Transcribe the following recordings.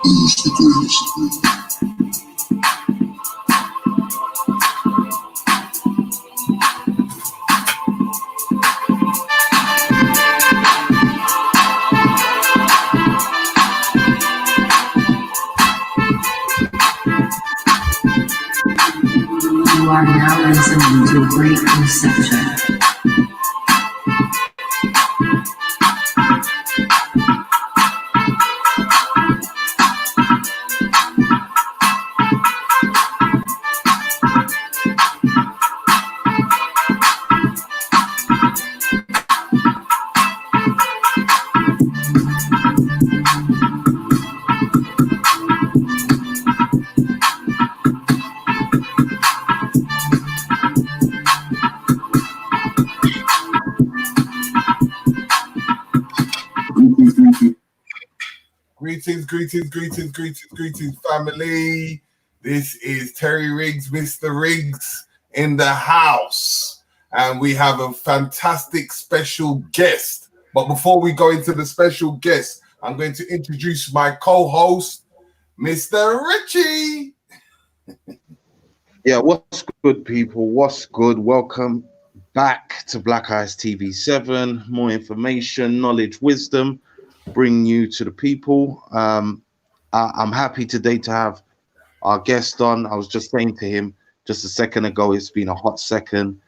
Who's the greatest? You are now listening to Great Conception. Greetings, family. This is Terry Riggs, Mr. Riggs in the house. And we have a fantastic special guest. But before we go into the special guest, I'm going to introduce my co-host, Mr. Richie. Yeah, what's good, people? What's good? Welcome back to Black Eyes TV 7. More information, knowledge, wisdom, bring you to the people. I'm happy today to have our guest on. I was just saying to him just a second ago, it's been a hot second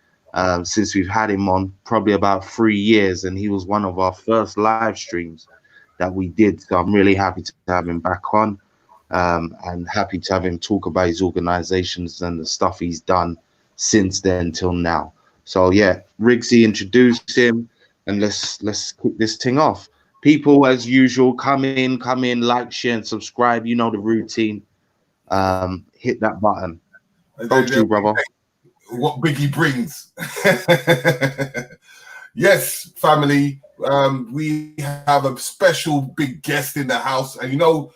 since we've had him on, probably about 3 years, and he was one of our first live streams that we did. So I'm really happy to have him back on. And happy to have him talk about his organizations and the stuff he's done since then till now. So yeah, Riggsy, introduce him, and let's kick this thing off. People, as usual, come in, like, share, and subscribe. You know the routine. Hit that button. Go to, brother. What Biggie brings. Yes, family. We have a special big guest in the house, and you know,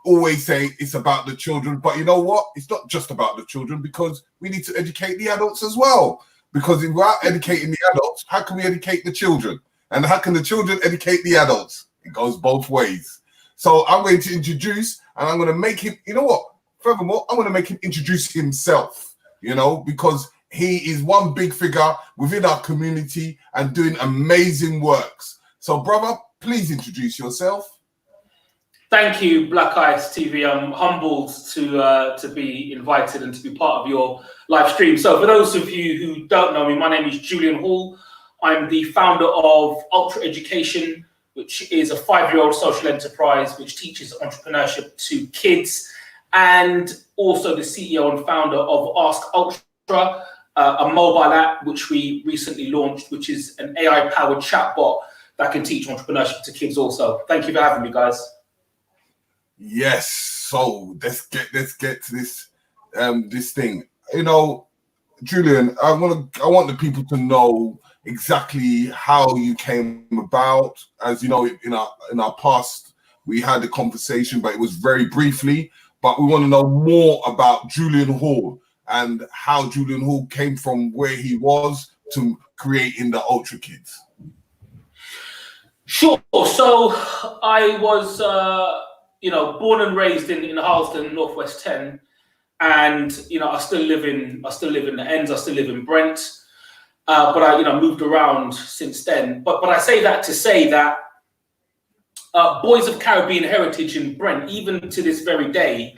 always say it's about the children, but you know what? It's not just about the children, because we need to educate the adults as well. Because if we're educating the adults, how can we educate the children? And how can the children educate the adults? It goes both ways. So I'm going to introduce, and I'm going to make him, you know what? Furthermore, I'm going to make him introduce himself, you know, because he is one big figure within our community and doing amazing works. So brother, please introduce yourself. Thank you, Black Eyes TV. I'm humbled to be invited and to be part of your live stream. So for those of you who don't know me, my name is Julian Hall. I'm the founder of Ultrapreneur, which is a 5-year-old social enterprise which teaches entrepreneurship to kids, and also the CEO and founder of Ask Ultra, a mobile app which we recently launched, which is an AI-powered chatbot that can teach entrepreneurship to kids also. Thank you for having me, guys. Yes, so let's get to this this thing. You know, Julian, I want the people to know exactly how you came about. As you know, in our past, we had a conversation, but it was very briefly. But we want to know more about Julian Hall and how Julian Hall came from where he was to creating the Ultra Kids. Sure. So I was, born and raised in Harlesden, Northwest 10, and I still live in the Ends. I still live in Brent, but I moved around since then. But I say that to say that boys of Caribbean heritage in Brent, even to this very day,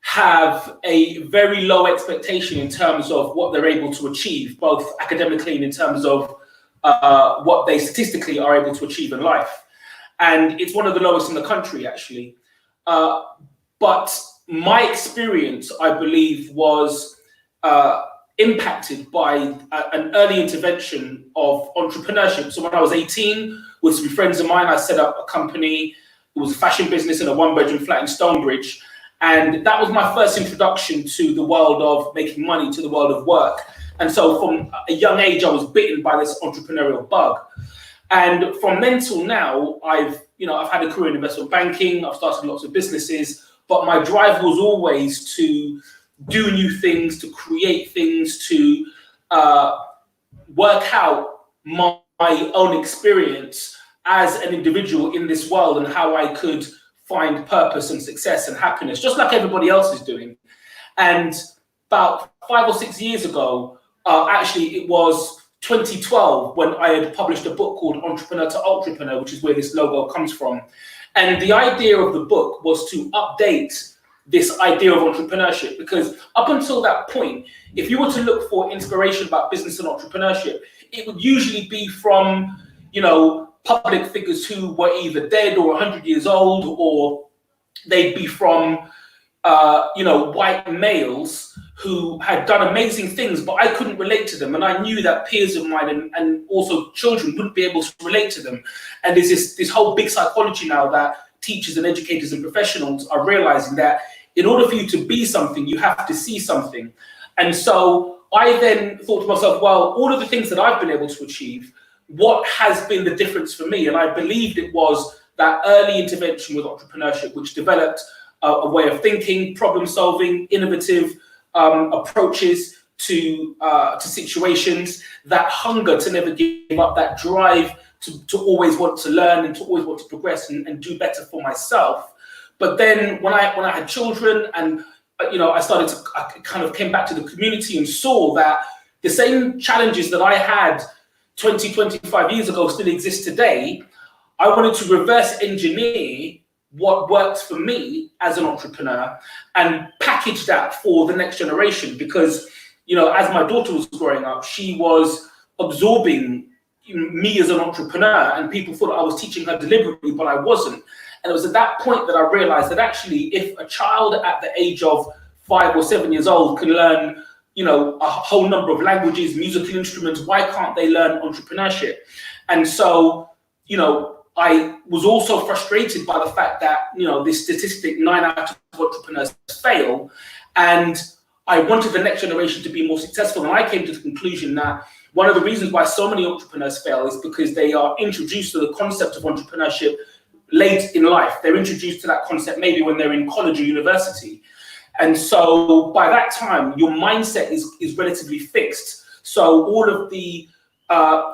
have a very low expectation in terms of what they're able to achieve, both academically and in terms of what they statistically are able to achieve in life. And it's one of the lowest in the country, actually. But my experience, I believe, was impacted by an early intervention of entrepreneurship. So when I was 18, with some friends of mine, I set up a company. It was a fashion business in a 1-bedroom flat in Stonebridge. And that was my first introduction to the world of making money, to the world of work. And so from a young age, I was bitten by this entrepreneurial bug. And from then till now, I've had a career in investment banking. I've started lots of businesses, but my drive was always to do new things, to create things, to work out my own experience as an individual in this world and how I could find purpose and success and happiness, just like everybody else is doing. And about 5 or 6 years ago, actually it was 2012 when I had published a book called Entrepreneur to Ultrapreneur, which is where this logo comes from. And the idea of the book was to update this idea of entrepreneurship, because up until that point, if you were to look for inspiration about business and entrepreneurship, it would usually be from, you know, public figures who were either dead or 100 years old, or they'd be from, you know, white males who had done amazing things, but I couldn't relate to them. And I knew that peers of mine and also children wouldn't be able to relate to them. And there's this whole big psychology now that teachers and educators and professionals are realizing that in order for you to be something, you have to see something. And so I then thought to myself, well, all of the things that I've been able to achieve, what has been the difference for me? And I believed it was that early intervention with entrepreneurship, which developed a way of thinking, problem solving, innovative approaches to situations, that hunger to never give up, that drive to always want to learn and to always want to progress and do better for myself. But then when I had children and, you know, I kind of came back to the community and saw that the same challenges that I had 20, 25 years ago still exist today. I wanted to reverse engineer what works for me as an entrepreneur and package that for the next generation. Because, you know, as my daughter was growing up, she was absorbing me as an entrepreneur, and people thought I was teaching her deliberately, but I wasn't. And it was at that point that I realized that actually, if a child at the age of 5 or 7 years old can learn, you know, a whole number of languages, musical instruments, why can't they learn entrepreneurship? And so, you know, I was also frustrated by the fact that, you know, this statistic, 9 out of entrepreneurs fail. And I wanted the next generation to be more successful. And I came to the conclusion that one of the reasons why so many entrepreneurs fail is because they are introduced to the concept of entrepreneurship late in life. They're introduced to that concept maybe when they're in college or university. And so by that time, your mindset is relatively fixed. So all of the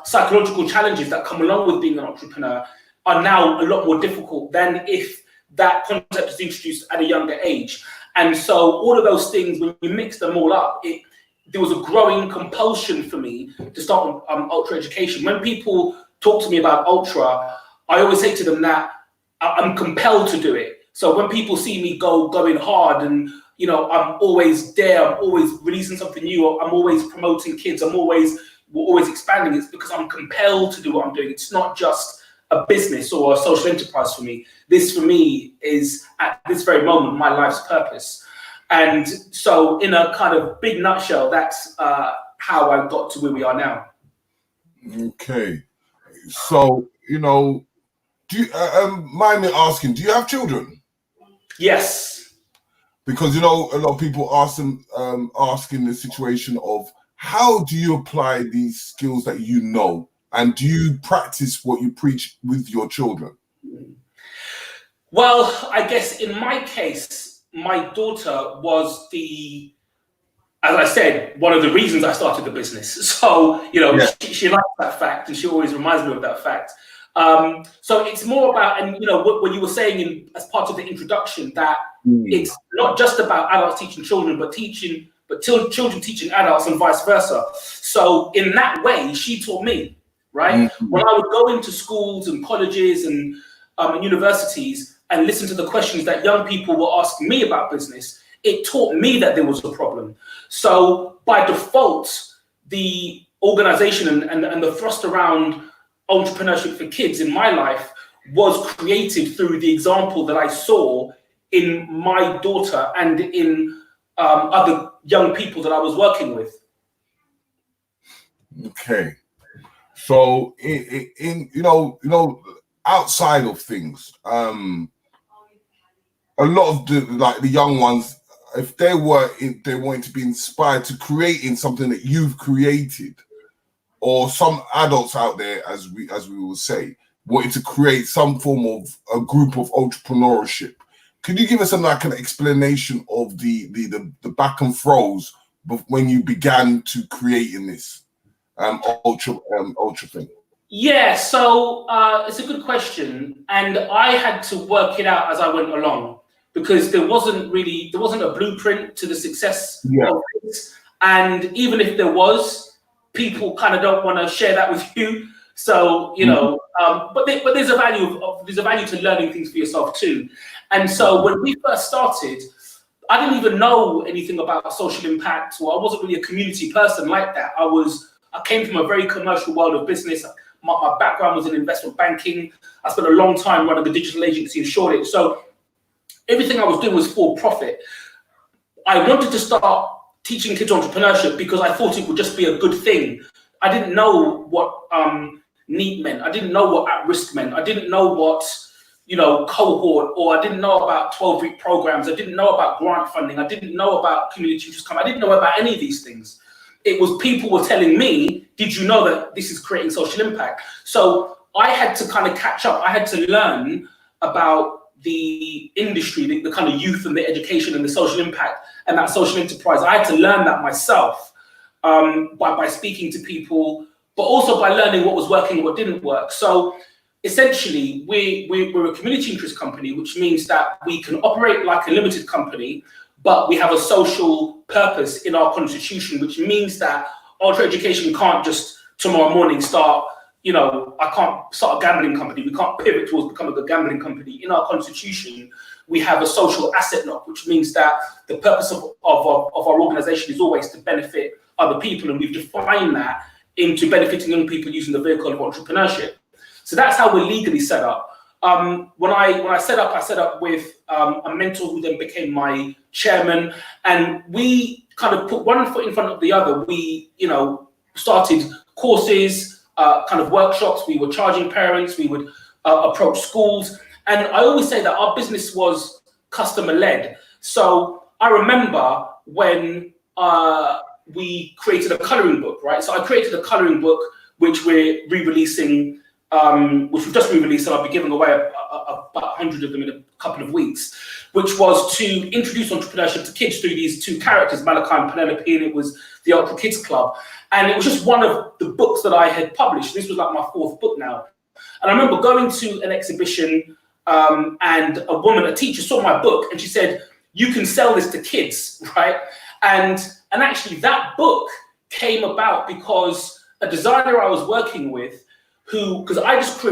psychological challenges that come along with being an entrepreneur are now a lot more difficult than if that concept is introduced at a younger age. And so all of those things, when you mix them all up, there was a growing compulsion for me to start Ultra education. When people talk to me about Ultra, I always say to them that I'm compelled to do it. So when people see me going hard and, you know, I'm always there, I'm always releasing something new, I'm always promoting kids, we're always expanding, it's because I'm compelled to do what I'm doing. It's not just a business or a social enterprise for me. This for me is at this very moment my life's purpose. And so in a kind of big nutshell, that's how I got to where we are now. Okay. So, you know, do you mind me asking, do you have children? Yes. Because, you know, a lot of people asking the situation of how do you apply these skills that you know, and do you practice what you preach with your children? Well, I guess in my case, my daughter was as I said, one of the reasons I started the business. So, you know, she likes that fact, and she always reminds me of that fact. So it's more about, and you know, what you were saying as part of the introduction, that it's not just about adults teaching children, but children teaching adults and vice versa. So in that way, she taught me, right? When I would go into schools and colleges and universities and listen to the questions that young people were asking me about business, it taught me that there was a problem. So by default, the organization and the thrust around entrepreneurship for kids in my life was created through the example that I saw in my daughter and in other young people that I was working with. Okay. So in you know, outside of things, a lot of the young ones, if they wanted to be inspired to creating something that you've created, or some adults out there, as we will say, wanted to create some form of a group of entrepreneurship, could you give us an explanation of the back and throws when you began to create in this ultra thing? Yeah, so it's a good question, and I had to work it out as I went along because there wasn't a blueprint to the success of this, and even if there was, people kind of don't want to share that with you. So but there's a value to learning things for yourself too. And so when we first started, I didn't even know anything about social impact, or I wasn't really a community person like that. I came from a very commercial world of business. My background was in investment banking. I spent a long time running a digital agency in Shoreditch. So everything I was doing was for profit. I wanted to start teaching kids entrepreneurship because I thought it would just be a good thing. I didn't know what NEAT meant. I didn't know what at-risk meant. I didn't know what cohort, or I didn't know about 12-week programs. I didn't know about grant funding. I didn't know about community interest come. I didn't know about any of these things. It was people were telling me, did you know that this is creating social impact? So I had to kind of catch up. I had to learn about the industry, the kind of youth and the education and the social impact and that social enterprise. I had to learn that myself by speaking to people, but also by learning what was working and what didn't work. So essentially, we're a community interest company, which means that we can operate like a limited company, but we have a social purpose in our constitution, which means that Ultra Education can't just tomorrow morning start, I can't start a gambling company. We can't pivot towards becoming a gambling company. In our constitution, we have a social asset knock, which means that the purpose of our organization is always to benefit other people. And we've defined that into benefiting young people using the vehicle of entrepreneurship. So that's how we're legally set up. When I set up with a mentor who then became my chairman, and we kind of put one foot in front of the other. We, started courses, kind of workshops. We were charging parents. We would approach schools, and I always say that our business was customer led. So I remember when we created a coloring book, right? So I created a coloring book which we're re-releasing. Which we've just re-released, and I'll be giving away about 100 of them in a couple of weeks, which was to introduce entrepreneurship to kids through these two characters, Malachi and Penelope, and it was the Ultra Kids Club. And it was just one of the books that I had published. This was like my fourth book now. And I remember going to an exhibition and a teacher saw my book and she said, you can sell this to kids, right? And actually that book came about because a designer I was working with, because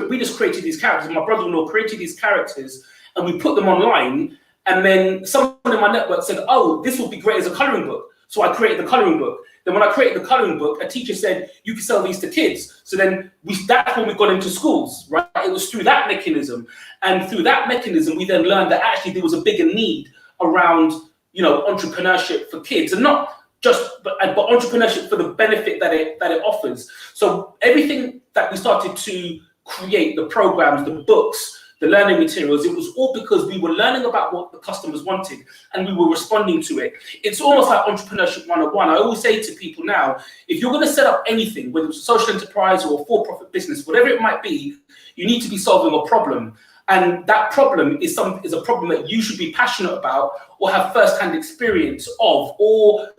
we just created these characters. My brother-in-law created these characters, and we put them online. And then someone in my network said, "Oh, this would be great as a coloring book." So I created the coloring book. Then when I created the coloring book, a teacher said, "You can sell these to kids." So then that's when we got into schools, right? It was through that mechanism, and through that mechanism, we then learned that actually there was a bigger need around, entrepreneurship for kids, and not just but entrepreneurship for the benefit that it offers. So everything that we started to create, the programs, the books, the learning materials, it was all because we were learning about what the customers wanted and we were responding to it. It's almost like entrepreneurship 101. I always say to people now, if you're going to set up anything, whether it's a social enterprise or a for-profit business, whatever it might be, you need to be solving a problem. And that problem is a problem that you should be passionate about or have first-hand experience of, or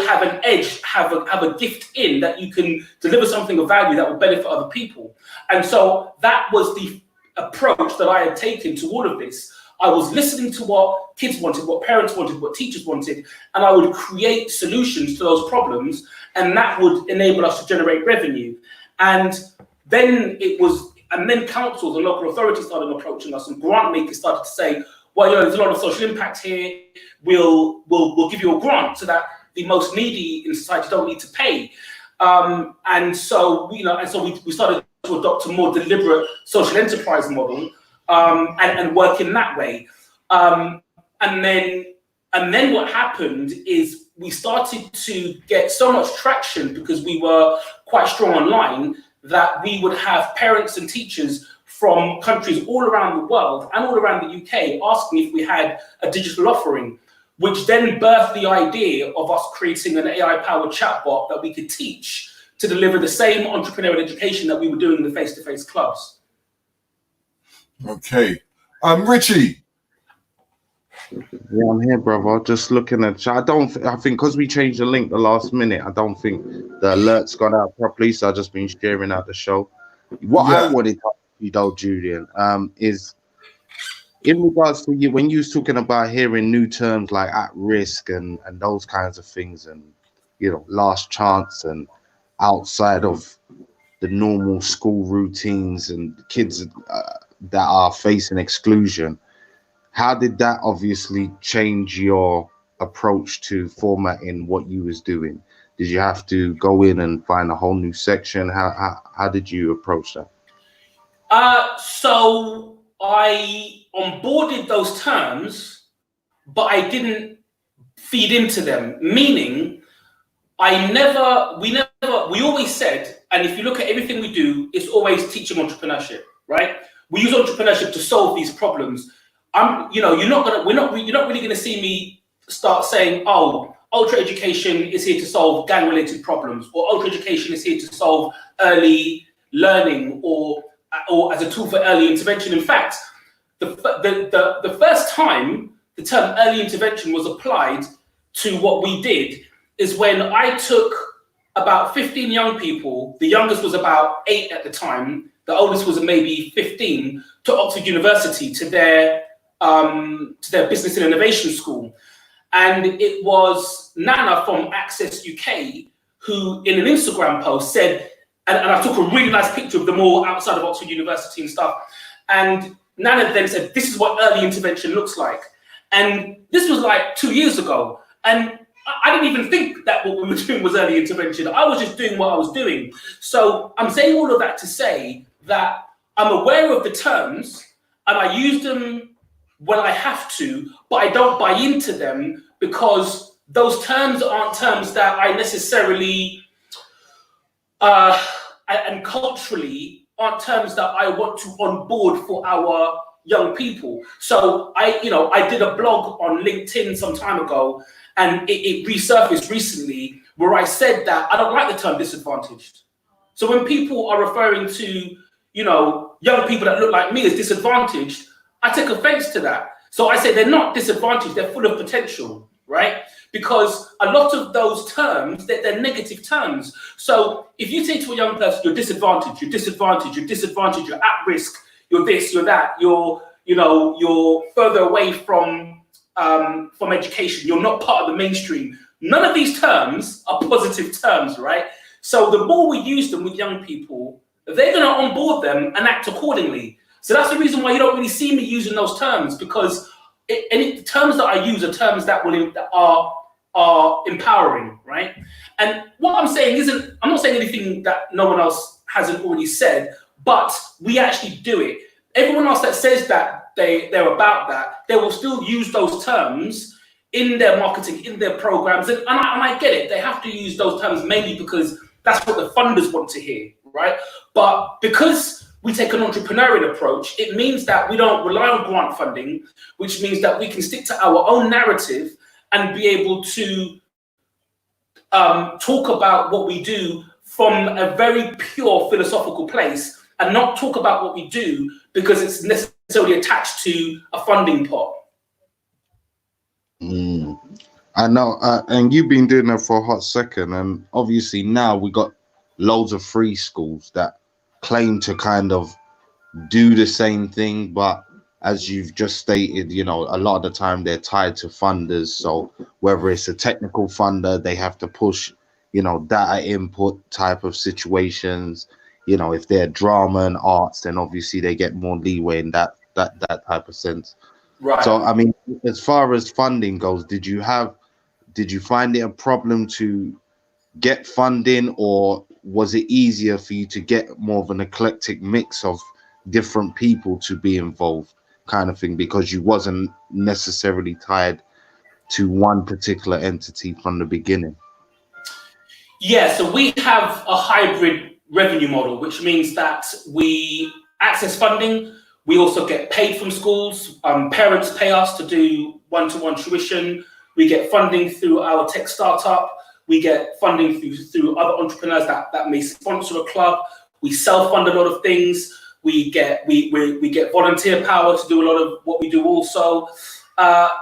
have an edge, have a gift in that you can deliver something of value that will benefit other people. And so that was the approach that I had taken to all of this. I was listening to what kids wanted, what parents wanted, what teachers wanted, and I would create solutions to those problems, and that would enable us to generate revenue. And then councils and local authorities started approaching us, and grant makers started to say, well, there's a lot of social impact here. We'll give you a grant so that the most needy in society don't need to pay. And so we started to adopt a more deliberate social enterprise model and work in that way. And then what happened is we started to get so much traction because we were quite strong online that we would have parents and teachers from countries all around the world and all around the UK asking if we had a digital offering, which then birthed the idea of us creating an AI-powered chatbot that we could teach to deliver the same entrepreneurial education that we were doing in the face-to-face clubs. Okay. Richie. Yeah, I'm here, brother. Just looking at I think because we changed the link the last minute, I don't think the alert's gone out properly, so I've just been sharing out the show. What I Yeah. wanted to ask you though, Julian, is in regards to you when you was talking about hearing new terms like at risk and those kinds of things, and last chance and outside of the normal school routines and kids that are facing exclusion. How did that obviously change your approach to formatting what you was doing? Did you have to go in and find a whole new section? How did you approach that? So I onboarded those terms, but I didn't feed into them. Meaning, we always said, and if you look at everything we do, it's always teaching entrepreneurship, right? We use entrepreneurship to solve these problems. You're not really gonna see me start saying, oh, Ultra Education is here to solve gang-related problems, or Ultra Education is here to solve early learning, or as a tool for early intervention. In fact, the first time the term early intervention was applied to what we did is when I took about 15 young people. The youngest was about 8 at the time. The oldest was maybe 15, to Oxford University to their business and innovation school. And it was Nana from Access UK who, in an Instagram post, said, and I took a really nice picture of them all outside of Oxford University and stuff. And Nana then said, this is what early intervention looks like. And this was like 2 years ago. And I didn't even think that what we were doing was early intervention. I was just doing what I was doing. So I'm saying all of that to say that I'm aware of the terms and I use them when I have to, but I don't buy into them because those terms aren't terms that I necessarily, and culturally, aren't terms that I want to onboard for our young people. So I did a blog on LinkedIn some time ago, and it resurfaced recently where I said that I don't like the term disadvantaged. So when people are referring to, young people that look like me as disadvantaged, I take offense to that. So I say they're not disadvantaged, they're full of potential, right? Because a lot of those terms, they're negative terms. So if you say to a young person, you're disadvantaged, you're disadvantaged, you're disadvantaged, you're at risk, you're this, you're that, you're further away from education, you're not part of the mainstream. None of these terms are positive terms, right? So the more we use them with young people, they're going to onboard them and act accordingly. So that's the reason why you don't really see me using those terms, because any terms that I use are terms that are empowering, right? And what I'm saying I'm not saying anything that no one else hasn't already said, but we actually do it. Everyone else that says that they're about that, they will still use those terms in their marketing, in their programs, and I get it. They have to use those terms mainly because that's what the funders want to hear, right? But because we take an entrepreneurial approach, it means that we don't rely on grant funding, which means that we can stick to our own narrative and be able to talk about what we do from a very pure philosophical place and not talk about what we do because it's necessarily attached to a funding pot. I know, and you've been doing that for a hot second, and obviously now we got loads of free schools that claim to kind of do the same thing, but as you've just stated, a lot of the time they're tied to funders. So whether it's a technical funder, they have to push, data input type of situations. If they're drama and arts, then obviously they get more leeway in that type of sense. Right. So I mean, as far as funding goes, did you find it a problem to get funding, or was it easier for you to get more of an eclectic mix of different people to be involved, kind of thing, because you wasn't necessarily tied to one particular entity from the beginning? Yeah, so we have a hybrid revenue model, which means that we access funding. We also get paid from schools. Parents pay us to do one-to-one tuition. We get funding through our tech startup. We get funding through other entrepreneurs that may sponsor a club. We self-fund a lot of things. We get volunteer power to do a lot of what we do also.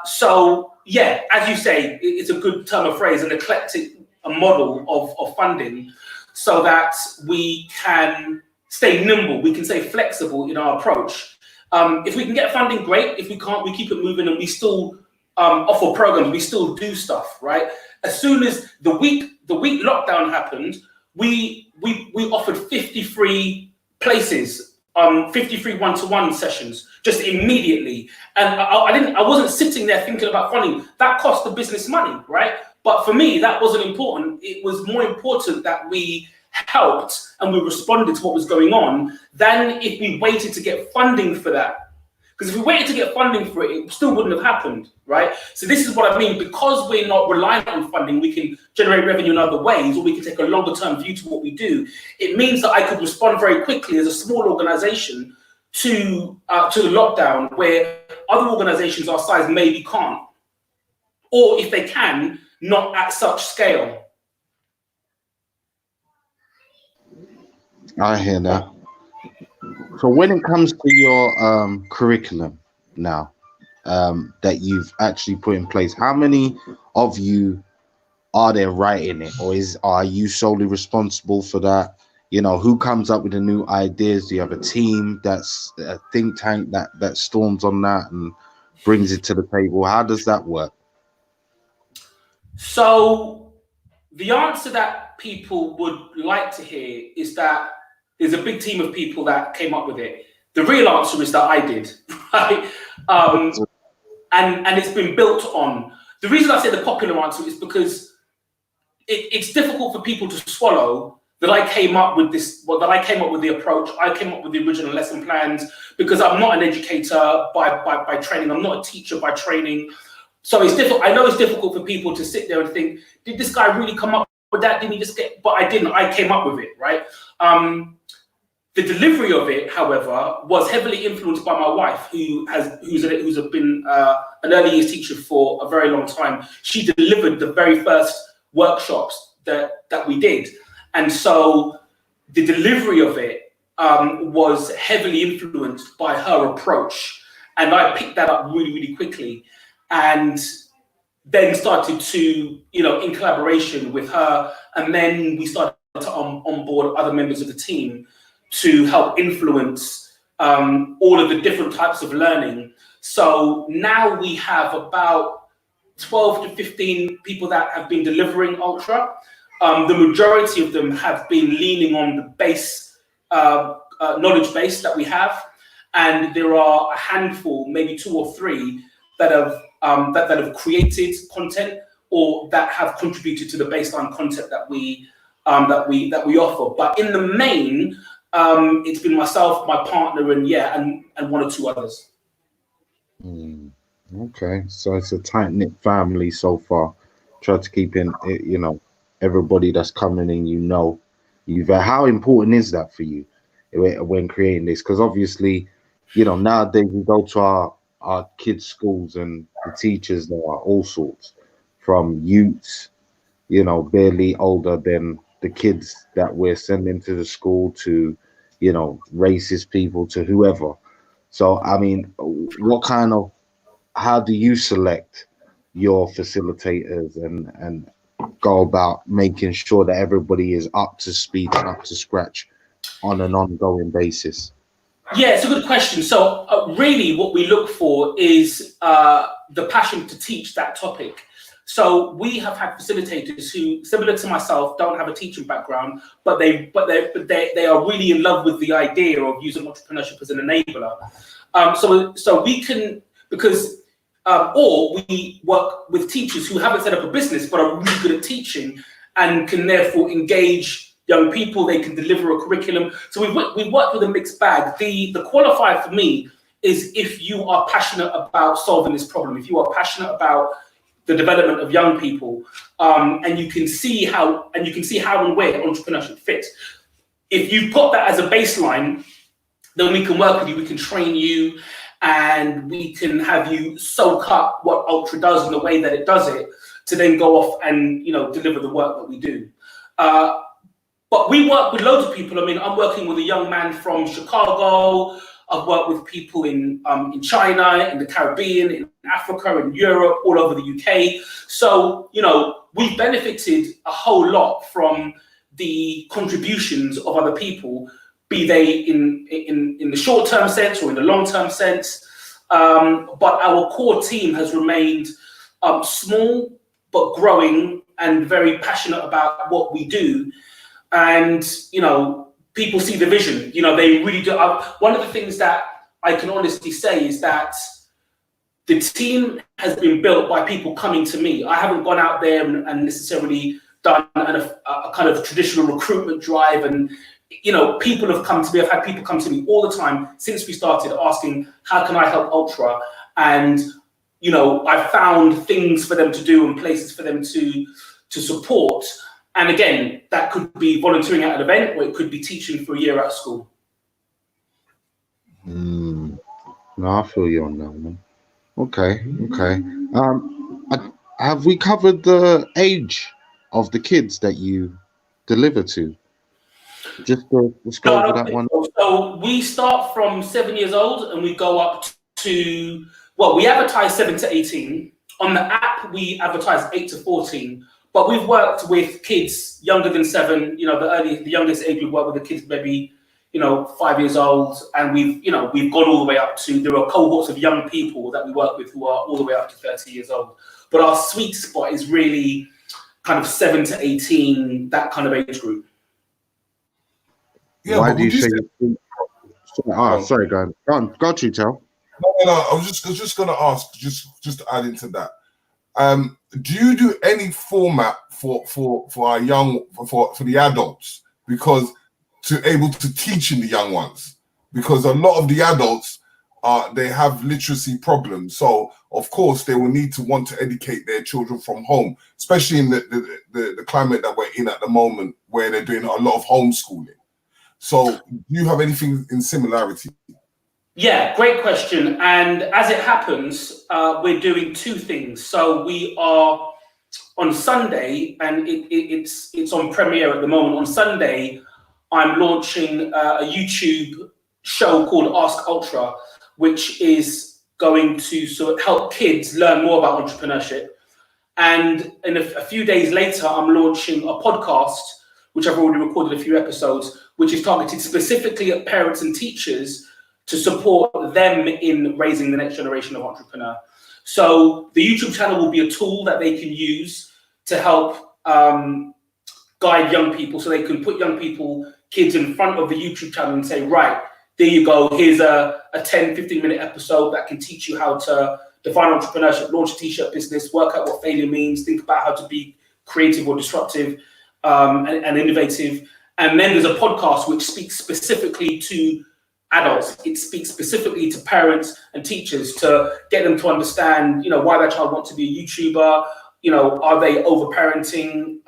So yeah, as you say, it's a good term of phrase, an eclectic model of funding, so that we can stay nimble. We can stay flexible in our approach. If we can get funding, great. If we can't, we keep it moving, and we still offer programs. We still do stuff, right? As soon as the week lockdown happened, we offered 53 places, 53 one-to-one sessions just immediately. And I wasn't sitting there thinking about funding. That cost the business money, right? But for me, that wasn't important. It was more important that we helped and we responded to what was going on than if we waited to get funding for that. Because if we waited to get funding for it, it still wouldn't have happened, right? So this is what I mean. Because we're not reliant on funding, we can generate revenue in other ways, or we can take a longer term view to what we do. It means that I could respond very quickly as a small organization to the lockdown, where other organizations our size maybe can't. Or if they can, not at such scale. I hear that. So when it comes to your curriculum now that you've actually put in place, how many of you are there writing it, or are you solely responsible for that? You know, who comes up with the new ideas? Do you have a team that's a think tank that storms on that and brings it to the table? How does that work? So the answer that people would like to hear is that there's a big team of people that came up with it. The real answer is that I did, right? And it's been built on. The reason I say the popular answer is because it's difficult for people to swallow that I came up with this, well, that I came up with the approach, I came up with the original lesson plans, because I'm not an educator by training, I'm not a teacher by training. So it's difficult. I know it's difficult for people to sit there and think, did this guy really come up with that? Didn't he just get, but I didn't, I came up with it, right? The delivery of it, however, was heavily influenced by my wife, who's been an early years teacher for a very long time. She delivered the very first workshops that we did. And so the delivery of it was heavily influenced by her approach. And I picked that up really, really quickly. And then started to, in collaboration with her. And then we started to onboard other members of the team to help influence all of the different types of learning. So now we have about 12 to 15 people that have been delivering Ultra. The majority of them have been leaning on the base, knowledge base that we have. And there are a handful, maybe 2 or 3, that have created content or that have contributed to the baseline content that we offer. But in the main, it's been myself, my partner, and 1 or 2 others. Okay, so it's a tight-knit family so far. Try to keep in, everybody that's coming in, how important is that for you when creating this? Because obviously, nowadays we go to our kids' schools and the teachers, there are all sorts, from youths, barely older than the kids that we're sending to the school, to racist people, to whoever. So I mean, how do you select your facilitators and go about making sure that everybody is up to speed and up to scratch on an ongoing basis? Yeah, it's a good question. So really what we look for is the passion to teach that topic. So we have had facilitators who, similar to myself, don't have a teaching background, but they are really in love with the idea of using entrepreneurship as an enabler. So we can, because or we work with teachers who haven't set up a business but are really good at teaching and can therefore engage young people. They can deliver a curriculum. So we've worked with a mixed bag. The qualifier for me is if you are passionate about solving this problem, if you are passionate about the development of young people, and you can see how and where entrepreneurship fits. If you've got that as a baseline, then we can work with you, we can train you, and we can have you soak up what Ultra does in the way that it does it, to then go off and deliver the work that we do. But we work with loads of people. I mean, I'm working with a young man from Chicago. I've worked with people in China, in the Caribbean, in Africa, in Europe, all over the UK. So, we've benefited a whole lot from the contributions of other people, be they in the short-term sense or in the long-term sense. But our core team has remained small but growing and very passionate about what we do. And, people see the vision. They really do. One of the things that I can honestly say is that the team has been built by people coming to me. I haven't gone out there and necessarily done a kind of traditional recruitment drive. And, people have come to me. I've had people come to me all the time since we started asking, how can I help Ultra? And, I found things for them to do and places for them to support. And again, that could be volunteering at an event, or it could be teaching for a year at school. No, I feel you on that, man. Okay. Have we covered the age of the kids that you deliver to? Let's go over that one. So we start from 7 years old and we go up to, we advertise 7 to 18. On the app, we advertise 8 to 14. But we've worked with kids younger than 7. The youngest age we've worked with the kids maybe 5 years old, and we've gone all the way up to, there are cohorts of young people that we work with who are all the way up to 30 years old. But our sweet spot is really kind of 7 to 18, that kind of age group. Yeah, why do you say? Sorry, go on. Go to tell. No. I was just going to ask, just to add into that. Do you do any format for our for the adults, because to able to teach in the young ones, because a lot of the adults they have literacy problems, so of course they will need to want to educate their children from home, especially in the climate that we're in at the moment, where they're doing a lot of homeschooling. So do you have anything in similarity? Yeah, great question. And as it happens, we're doing 2 things. So we are on Sunday, and it's on premiere at the moment. On Sunday, I'm launching a YouTube show called Ask Ultra, which is going to sort of help kids learn more about entrepreneurship. And in a few days later, I'm launching a podcast, which I've already recorded a few episodes, which is targeted specifically at parents and teachers to support them in raising the next generation of entrepreneur. So the YouTube channel will be a tool that they can use to help guide young people, so they can put kids in front of the YouTube channel and say, right, there you go, here's a 10-15-minute episode that can teach you how to define entrepreneurship, launch a t-shirt business, work out what failure means, think about how to be creative or disruptive and innovative. And then there's a podcast which speaks specifically to adults. It speaks specifically to parents and teachers to get them to understand, why their child wants to be a YouTuber. Are they over-parenting?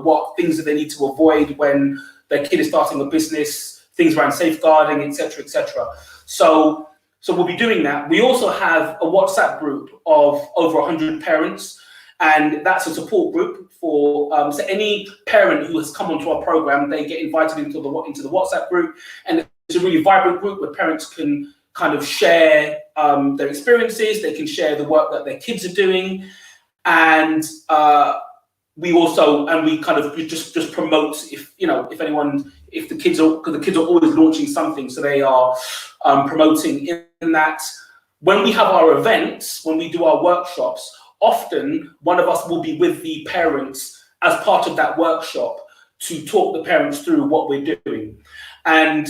What things do they need to avoid when their kid is starting a business? Things around safeguarding, etc., etc. So we'll be doing that. We also have a WhatsApp group of over 100 parents, and that's a support group for so any parent who has come onto our program, they get invited into the WhatsApp group, and it's a really vibrant group where parents can kind of share their experiences. They can share the work that their kids are doing, and we kind of just promote if the kids are, because the kids are always launching something, so they are promoting in that. When we have our events, when we do our workshops, often one of us will be with the parents as part of that workshop to talk the parents through what we're doing. And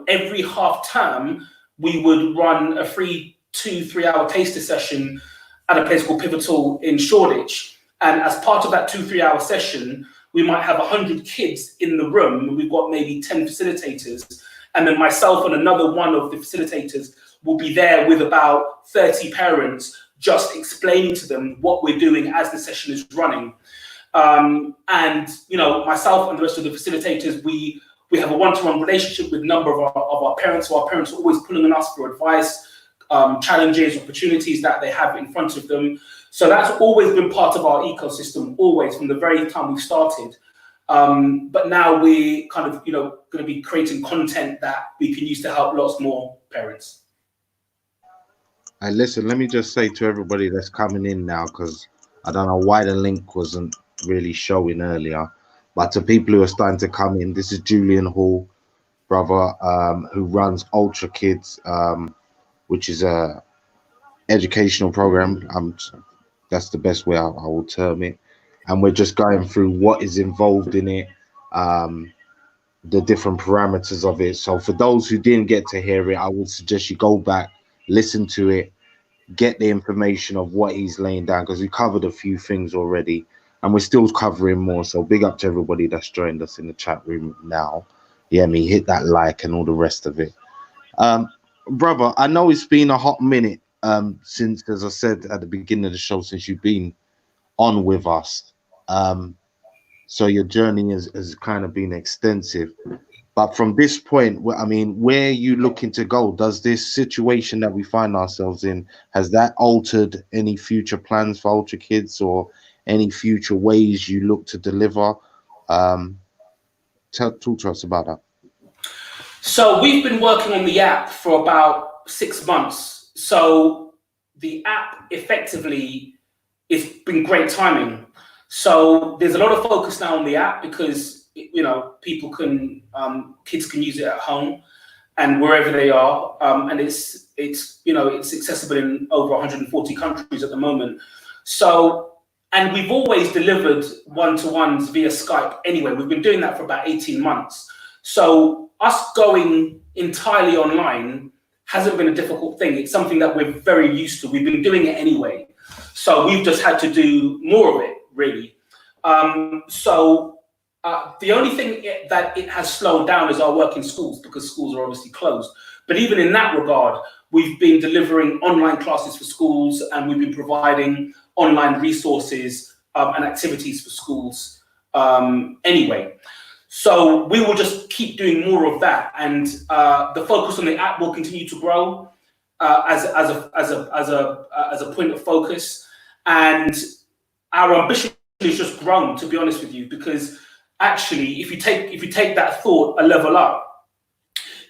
every half term we would run a free 2-3 hour taster session at a place called Pivotal in Shoreditch. And as part of that 2-3 hour session, we might have 100 kids in the room. We've got maybe 10 facilitators, and then myself and another one of the facilitators will be there with about 30 parents, just explaining to them what we're doing as the session is running. And myself and the rest of the facilitators, we have a one-to-one relationship with a number of our parents. So our parents are always pulling on us for advice, challenges, opportunities that they have in front of them. So that's always been part of our ecosystem, always, from the very time we started. But now we're kind of, going to be creating content that we can use to help lots more parents. And listen, let me just say to everybody that's coming in now, because I don't know why the link wasn't really showing earlier, But to people who are starting to come in, this is Julian Hall, brother, who runs Ultra Kids, which is a educational program. That's the best way I will term it. And we're just going through what is involved in it, the different parameters of it. So for those who didn't get to hear it, I would suggest you go back, listen to it, get the information of what he's laying down, because we covered a few things already and we're still covering more. So big up to everybody that's joined us in the chat room now. Yeah, me hit that like and all the rest of it. Brother, I know it's been a hot minute since, as I said at the beginning of the show, since you've been on with us. So your journey has kind of been extensive. But from this point, I mean, where are you looking to go? Does this situation that we find ourselves in, has that altered any future plans for Ultra Kids or any future ways you look to deliver? Talk to us about that. So we've been working on the app for about 6 months. So the app effectively, it's been great timing. So there's a lot of focus now on the app because, you know, people can, kids can use it at home and wherever they are. And it's you know, it's accessible in over 140 countries at the moment. So, and we've always delivered one-to-ones via Skype anyway. We've been doing that for about 18 months. So us going entirely online hasn't been a difficult thing. It's something that we're very used to. We've been doing it anyway. So we've just had to do more of it, really. The only thing that it has slowed down is our work in schools, because schools are obviously closed. But even in that regard, we've been delivering online classes for schools, and we've been providing online resources and activities for schools anyway. So we will just keep doing more of that, and the focus on the app will continue to grow as a point of focus. And our ambition has just grown, to be honest with you, because actually, if you take that thought a level up,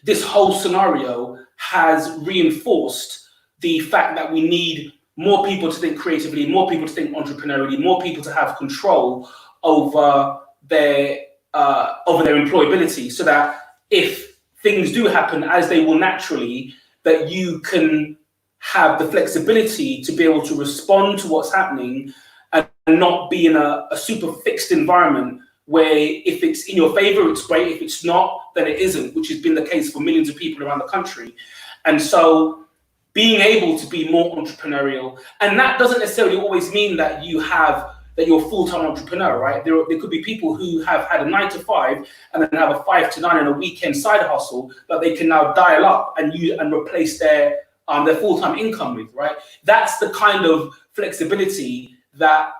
this whole scenario has reinforced the fact that we need more people to think creatively, more people to think entrepreneurially, more people to have control over their employability, so that if things do happen, as they will naturally, that you can have the flexibility to be able to respond to what's happening and not be in a super fixed environment where if it's in your favor, it's great. If it's not, then it isn't, which has been the case for millions of people around the country. And so being able to be more entrepreneurial, and that doesn't necessarily always mean that you're a full-time entrepreneur, right? There could be people who have had a 9 to 5 and then have a 5 to 9 and a weekend side hustle that they can now dial up and replace their full-time income with, right? That's the kind of flexibility that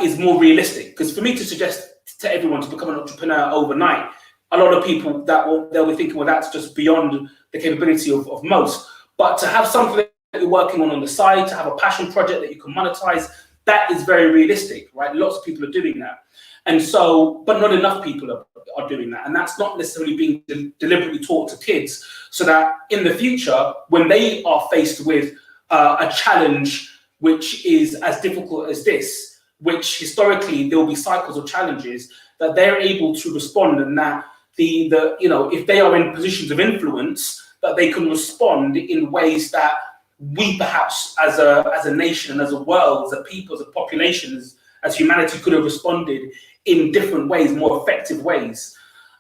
is more realistic. Because for me to suggest to everyone to become an entrepreneur overnight, a lot of people they'll be thinking, well, that's just beyond the capability of most. But to have something that you're working on the side, to have a passion project that you can monetize, that is very realistic, right? Lots of people are doing that. And so, but not enough people are doing that. And that's not necessarily being deliberately taught to kids, so that in the future, when they are faced with a challenge which is as difficult as this, which historically there will be cycles of challenges, that they're able to respond, and that if they are in positions of influence, that they can respond in ways that we perhaps as a nation and as a world, as a people, as a population, as humanity could have responded in different ways, more effective ways.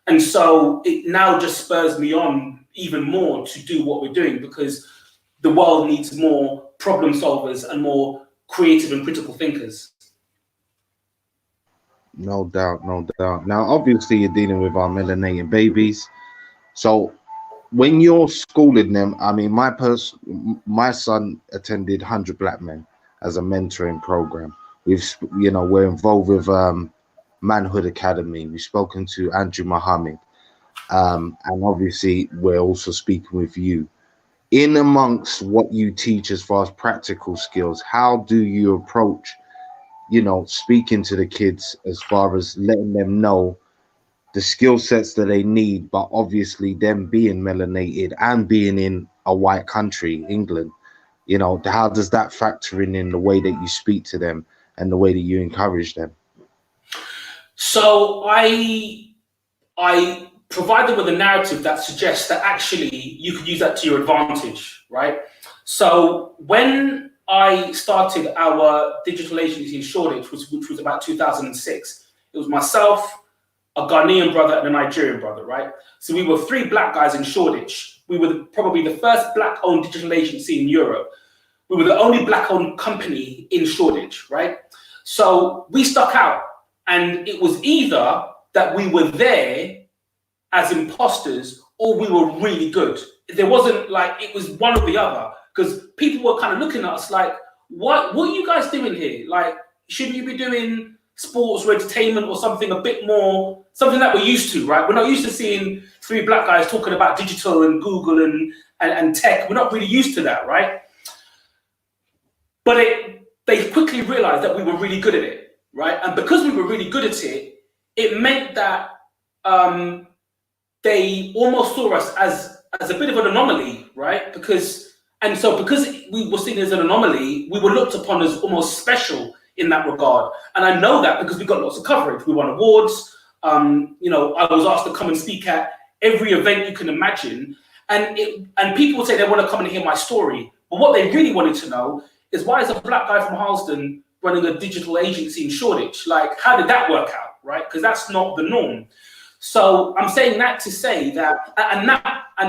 And so it now just spurs me on even more to do what we're doing, because the world needs more problem solvers and more creative and critical thinkers. No doubt, no doubt. Now, obviously, you're dealing with our melanated babies. So when you're schooling them, I mean, my son attended 100 Black Men as a mentoring program. We're involved with Manhood Academy. We've spoken to Andrew Muhammad, and obviously we're also speaking with you. In amongst what you teach as far as practical skills, how do you approach, speaking to the kids as far as letting them know the skill sets that they need, but obviously them being melanated and being in a white country, England, how does that factor in the way that you speak to them and the way that you encourage them? So I provide them with a narrative that suggests that actually you could use that to your advantage, right? So when I started our digital agency in Shoreditch, which was about 2006, it was myself, a Ghanaian brother, and a Nigerian brother, right? So we were 3 black guys in Shoreditch. We were probably the first black-owned digital agency in Europe. We were the only black-owned company in Shoreditch, right? So we stuck out, and it was either that we were there as imposters or we were really good. There wasn't like, it was one or the other, because people were kind of looking at us like, what are you guys doing here? Like, shouldn't you be doing sports or entertainment or something a bit more, something that we're used to, right? We're not used to seeing 3 black guys talking about digital and Google and tech. We're not really used to that, right? But they quickly realized that we were really good at it, right? And because we were really good at it, it meant that they almost saw us as a bit of an anomaly, right? Because we were seen as an anomaly, we were looked upon as almost special in that regard. And I know that because we got lots of coverage. We won awards. You know, I was asked to come and speak at every event you can imagine. And people would say they want to come and hear my story. But what they really wanted to know is, why is a black guy from Harlesden running a digital agency in Shoreditch? Like, how did that work out, right? Because that's not the norm. So I'm saying that to say that, and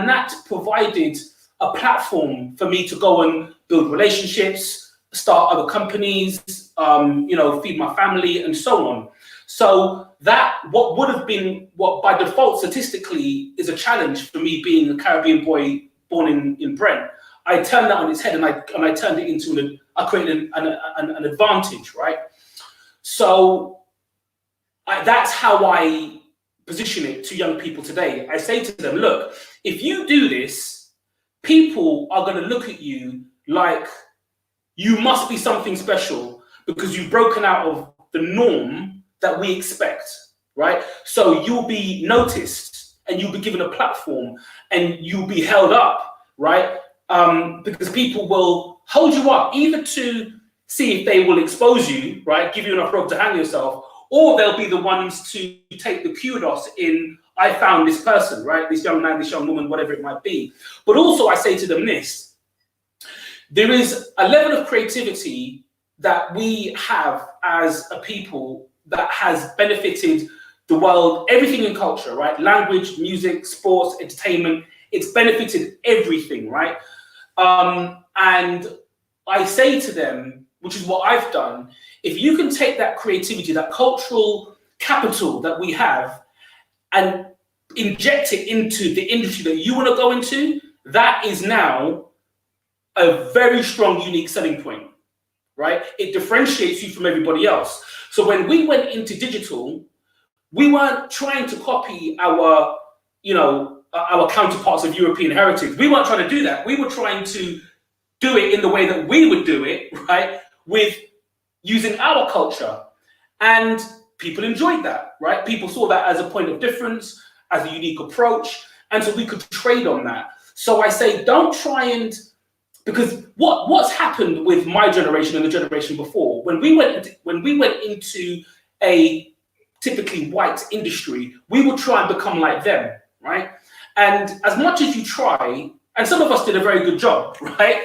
that provided a platform for me to go and build relationships, start other companies, you know, feed my family and so on. So that what would have been, what by default statistically is a challenge for me being a Caribbean boy born in Brent, I turned that on its head and I turned it into I created an advantage, right? So that's how I position it to young people today. I say to them, look, if you do this, people are going to look at you like you must be something special because you've broken out of the norm that we expect, right? So you'll be noticed and you'll be given a platform and you'll be held up, right? Because people will hold you up either to see if they will expose you, right? Give you enough rope to hang yourself, or they'll be the ones to take the kudos in, I found this person, right? This young man, this young woman, whatever it might be. But also I say to them this, there is a level of creativity that we have as a people that has benefited the world, everything in culture, right? Language, music, sports, entertainment, it's benefited everything, right? And I say to them, which is what I've done, if you can take that creativity, that cultural capital that we have and inject it into the industry that you want to go into, that is now a very strong, unique selling point, right? It differentiates you from everybody else. So when we went into digital, we weren't trying to copy our, you know, our counterparts of European heritage. We weren't trying to do that. We were trying to do it in the way that we would do it, right? With using our culture. And people enjoyed that, right? People saw that as a point of difference, as a unique approach. And so we could trade on that. So I say, don't try and, because what's happened with my generation and the generation before, when we went into a typically white industry, we would try and become like them, right? And as much as you try, and some of us did a very good job, right?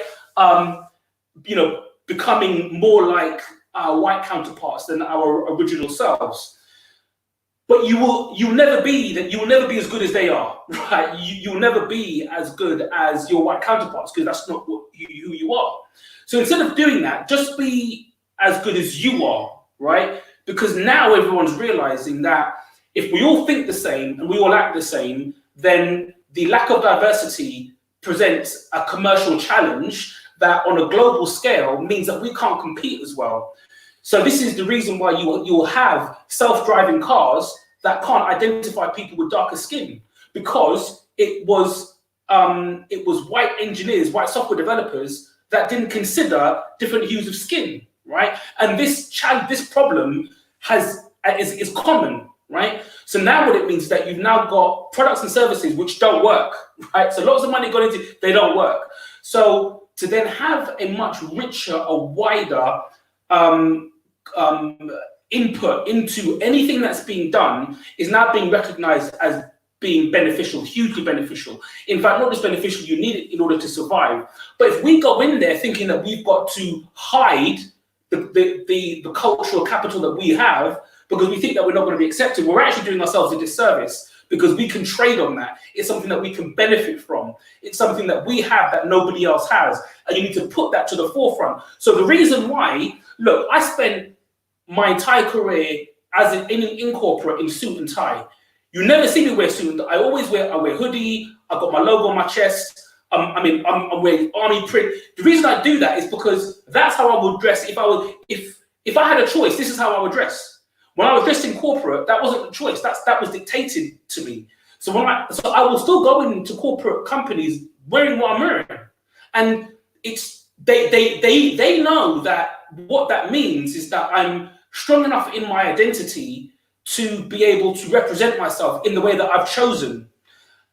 You know, becoming more like our white counterparts than our original selves. But you'll never be as good as they are, right? You'll never be as good as your white counterparts because that's not who you are. So instead of doing that, just be as good as you are, right? Because now everyone's realizing that if we all think the same and we all act the same, then the lack of diversity presents a commercial challenge that on a global scale means that we can't compete as well. So this is the reason why you will have self-driving cars that can't identify people with darker skin, because it was white engineers, white software developers that didn't consider different hues of skin, right? And this problem is common, right? So now what it means is that you've now got products and services which don't work, right? So lots of money gone into, they don't work. So to then have a much richer, a wider input into anything that's being done is now being recognized as being beneficial, hugely beneficial. In fact, not just beneficial, you need it in order to survive. But if we go in there thinking that we've got to hide the cultural capital that we have because we think that we're not going to be accepted, we're actually doing ourselves a disservice, because we can trade on that. It's something that we can benefit from. It's something that we have that nobody else has. And you need to put that to the forefront. So the reason why, look, I spent my entire career as in corporate in suit and tie. You never see me wear suit and tie. I wear hoodie. I got my logo on my chest. I'm wearing army print. The reason I do that is because that's how I would dress. If I had a choice, this is how I would dress. When I was dressed in corporate, that wasn't a choice. That was dictated to me. So I will still go into corporate companies wearing what I'm wearing, and they know that what that means is that I'm strong enough in my identity to be able to represent myself in the way that I've chosen,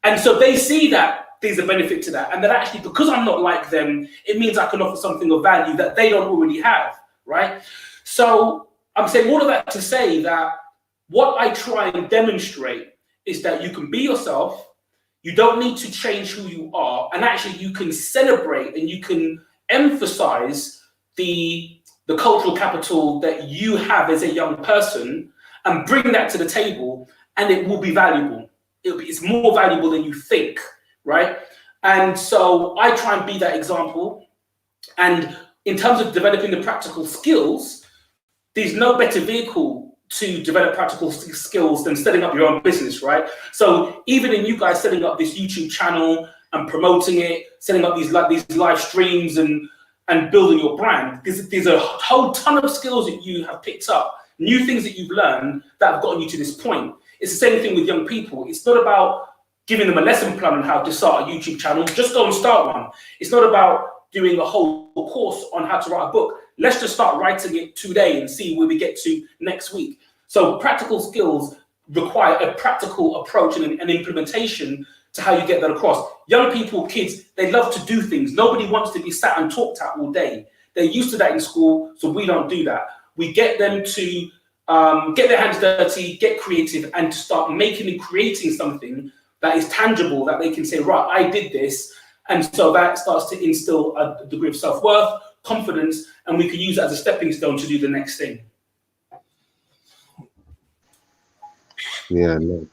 and so they see that there's a benefit to that, and that actually, because I'm not like them, it means I can offer something of value that they don't already have, right? So I'm saying all of that to say that what I try and demonstrate is that you can be yourself, you don't need to change who you are, and actually you can celebrate and you can emphasize the cultural capital that you have as a young person and bring that to the table, and it will be valuable. It's more valuable than you think, right? And so I try and be that example. And in terms of developing the practical skills, there's no better vehicle to develop practical skills than setting up your own business, right? So even in you guys setting up this YouTube channel and promoting it, setting up these live streams and building your brand, there's a whole ton of skills that you have picked up, new things that you've learned that have gotten you to this point. It's the same thing with young people. It's not about giving them a lesson plan on how to start a YouTube channel. Just go and start one. It's not about doing a whole course on how to write a book. Let's just start writing it today and see where we get to next week. So practical skills require a practical approach and an implementation to how you get that across. Young people, kids, they love to do things. Nobody wants to be sat and talked at all day. They're used to that in school, so we don't do that. We get them to get their hands dirty, get creative, and to start making and creating something that is tangible, that they can say, right, I did this. And so that starts to instill a degree of self-worth, confidence, and we can use it as a stepping stone to do the next thing. Yeah, no.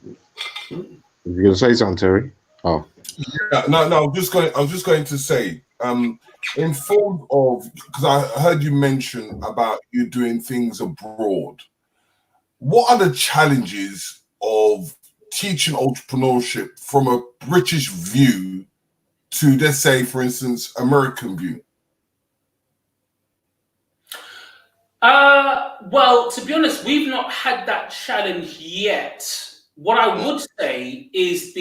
You're gonna say something, Terry? Oh, yeah, no. I'm just going to say, in form of, because I heard you mention about you doing things abroad. What are the challenges of teaching entrepreneurship from a British view to, let's say, for instance, American view? Well, to be honest, we've not had that challenge yet. What I would say is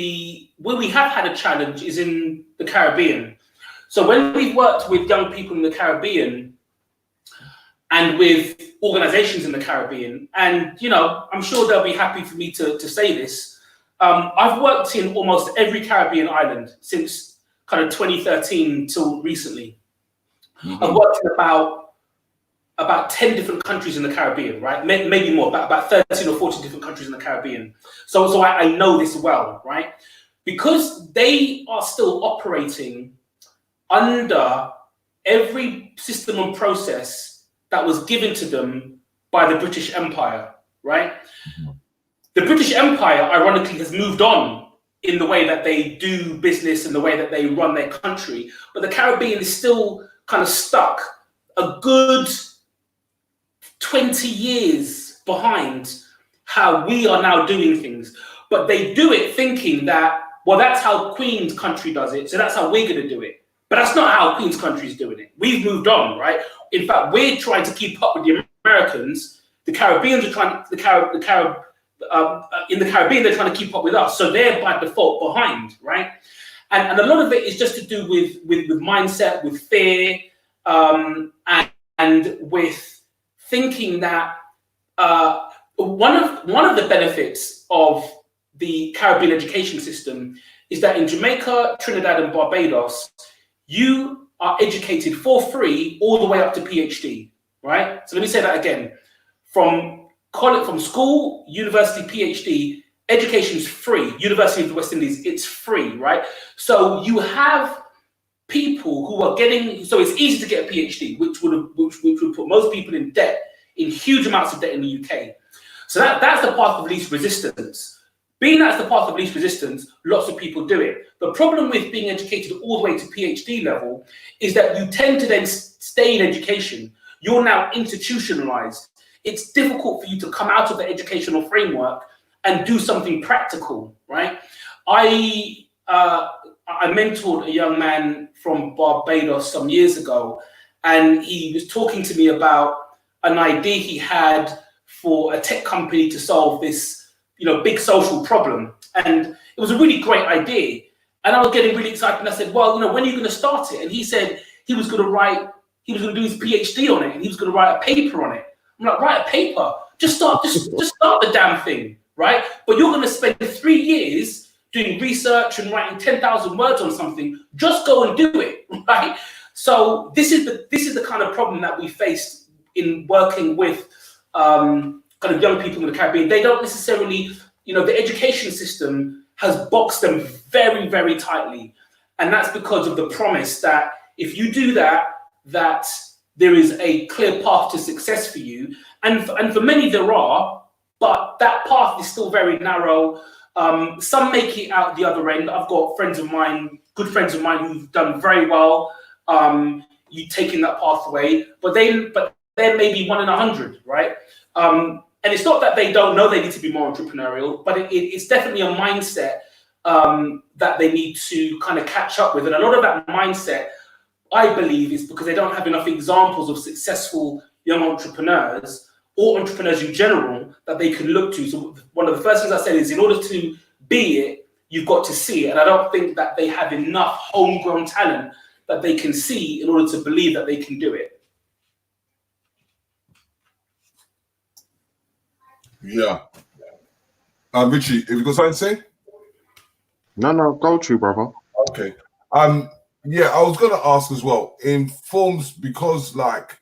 where we have had a challenge is in the Caribbean. So when we've worked with young people in the Caribbean and with organizations in the Caribbean, and I'm sure they'll be happy for me to say this. I've worked in almost every Caribbean island since kind of 2013 till recently. Mm-hmm. I've worked in about 10 different countries in the Caribbean, right? Maybe more, about 13 or 14 different countries in the Caribbean. So I know this well, right? Because they are still operating under every system and process that was given to them by the British Empire, right? The British Empire, ironically, has moved on in the way that they do business and the way that they run their country. But the Caribbean is still kind of stuck a good 20 years behind how we are now doing things. But they do it thinking that, well, that's how Queen's country does it, so that's how we're going to do it. But that's not how Queen's country is doing it. We've moved on, right? In fact, we're trying to keep up with the Americans. The Caribbeans are trying, in the Caribbean, they're trying to keep up with us. So they're by default behind, right? And a lot of it is just to do with mindset, with fear, and with thinking that one of the benefits of the Caribbean education system is that in Jamaica, Trinidad, and Barbados, you are educated for free all the way up to PhD, right? So let me say that again. From college, from school, university, PhD, education is free. University of the West Indies, it's free, right? So you have people who are getting, so it's easy to get a PhD, which would put most people in debt, in huge amounts of debt in the UK. So that's the path of least resistance. Being that's the path of least resistance, lots of people do it. The problem with being educated all the way to PhD level is that you tend to then stay in education. You're now institutionalized. It's difficult for you to come out of the educational framework and do something practical, right? I mentored a young man from Barbados some years ago, and he was talking to me about an idea he had for a tech company to solve this, big social problem. And it was a really great idea. And I was getting really excited. And I said, well, when are you going to start it? And he said he was going to do his PhD on it, and he was going to write a paper on it. I'm like, write a paper? Just start the damn thing, right? But you're going to spend 3 years doing research and writing 10,000 words on something. Just go and do it, right? So this is the kind of problem that we faced in working with kind of young people in the Caribbean. They don't necessarily, the education system has boxed them very, very tightly. And that's because of the promise that if you do that there is a clear path to success for you. And for many there are, but that path is still very narrow. Some make it out the other end. I've got good friends of mine who've done very well. You taking that pathway, but they're maybe 1 in 100, right? And it's not that they don't know they need to be more entrepreneurial, but it's definitely a mindset that they need to kind of catch up with. And a lot of that mindset, I believe, is because they don't have enough examples of successful young entrepreneurs or entrepreneurs in general that they can look to. So one of the first things I said is, in order to be it, you've got to see it. And I don't think that they have enough homegrown talent that they can see in order to believe that they can do it. Yeah. Richie, have you got something to say? No, go true, brother. Okay. Yeah, I was gonna ask as well, in forms, because like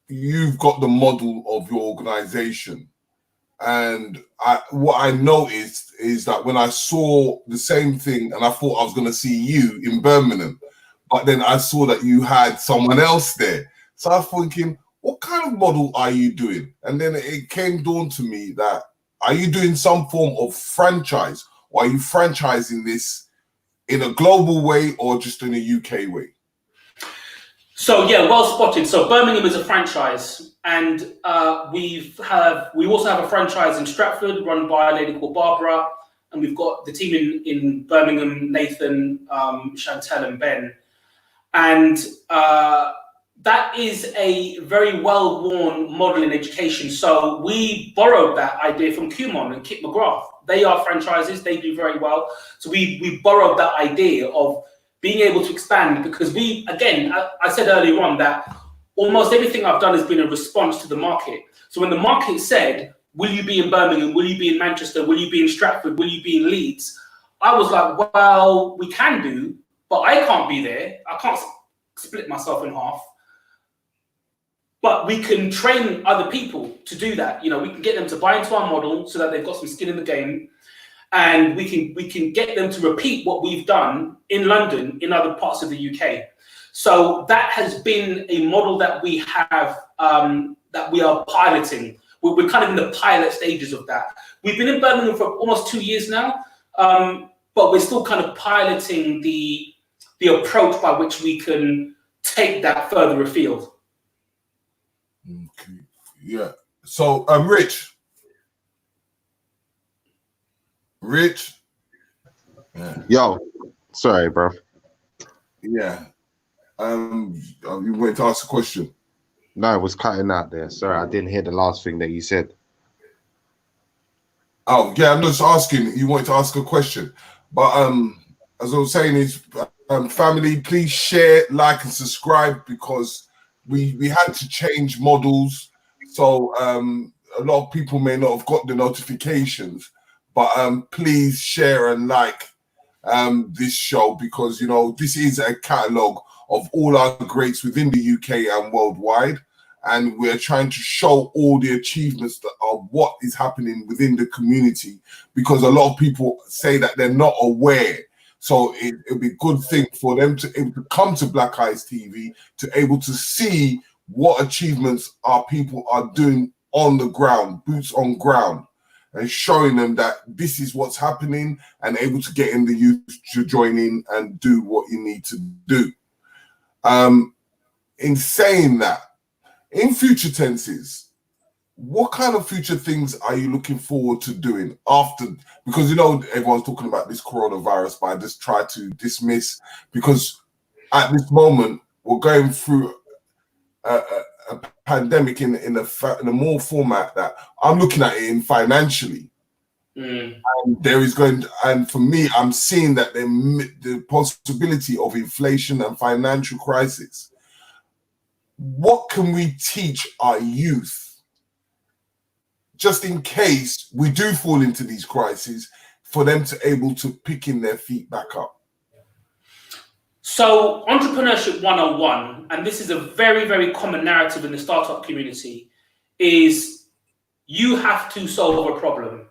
you've got the model of your organization, and what I noticed is that when I saw the same thing, and I thought I was gonna see you in Birmingham, but then I saw that you had someone else there. So I was thinking, what kind of model are you doing? And then it came dawn to me that, are you doing some form of franchise, or are you franchising this in a global way or just in a UK way? So yeah, well spotted. So Birmingham is a franchise, and we also have a franchise in Stratford run by a lady called Barbara, and we've got the team in Birmingham, Nathan, Chantel, and Ben, and that is a very well-worn model in education. So we borrowed that idea from Kumon and Kit McGrath. They are franchises, they do very well. So we borrowed that idea of being able to expand, because I said earlier on that almost everything I've done has been a response to the market. So when the market said, will you be in Birmingham? Will you be in Manchester? Will you be in Stratford? Will you be in Leeds? I was like, well, we can do, but I can't be there. I can't split myself in half. But we can train other people to do that. We can get them to buy into our model so that they've got some skin in the game, and we can get them to repeat what we've done in London, in other parts of the UK. So that has been a model that we have, that we are piloting. We're kind of in the pilot stages of that. We've been in Birmingham for almost 2 years now, but we're still kind of piloting the approach by which we can take that further afield. Okay. Yeah. So, Rich. Yeah. Yo, sorry, bro. Yeah. You wanted to ask a question? No, it was cutting out there. Sorry, I didn't hear the last thing that you said. Oh, yeah, I'm just asking. You wanted to ask a question, but as I was saying, is family, please share, like, and subscribe, because we had to change models, so a lot of people may not have got the notifications, but please share and like this show, because this is a catalogue of all our greats within the UK and worldwide, and we're trying to show all the achievements of what is happening within the community, because a lot of people say that they're not aware. So it'll be a good thing for them to able to come to Black Eyes TV, to able to see what achievements our people are doing on the ground, boots on ground, and showing them that this is what's happening, and able to get in the youth to join in and do what you need to do. In saying that, in future tenses, what kind of future things are you looking forward to doing after? Because, you know, everyone's talking about this coronavirus, but I just try to dismiss, because at this moment we're going through a pandemic in a more format that I'm looking at it in financially. And there is and for me, I'm seeing that the possibility of inflation and financial crisis. What can we teach our youth, just in case we do fall into these crises, for them to able to pick in their feet back up? So entrepreneurship 101, and this is a very, very common narrative in the startup community, is you have to solve a problem.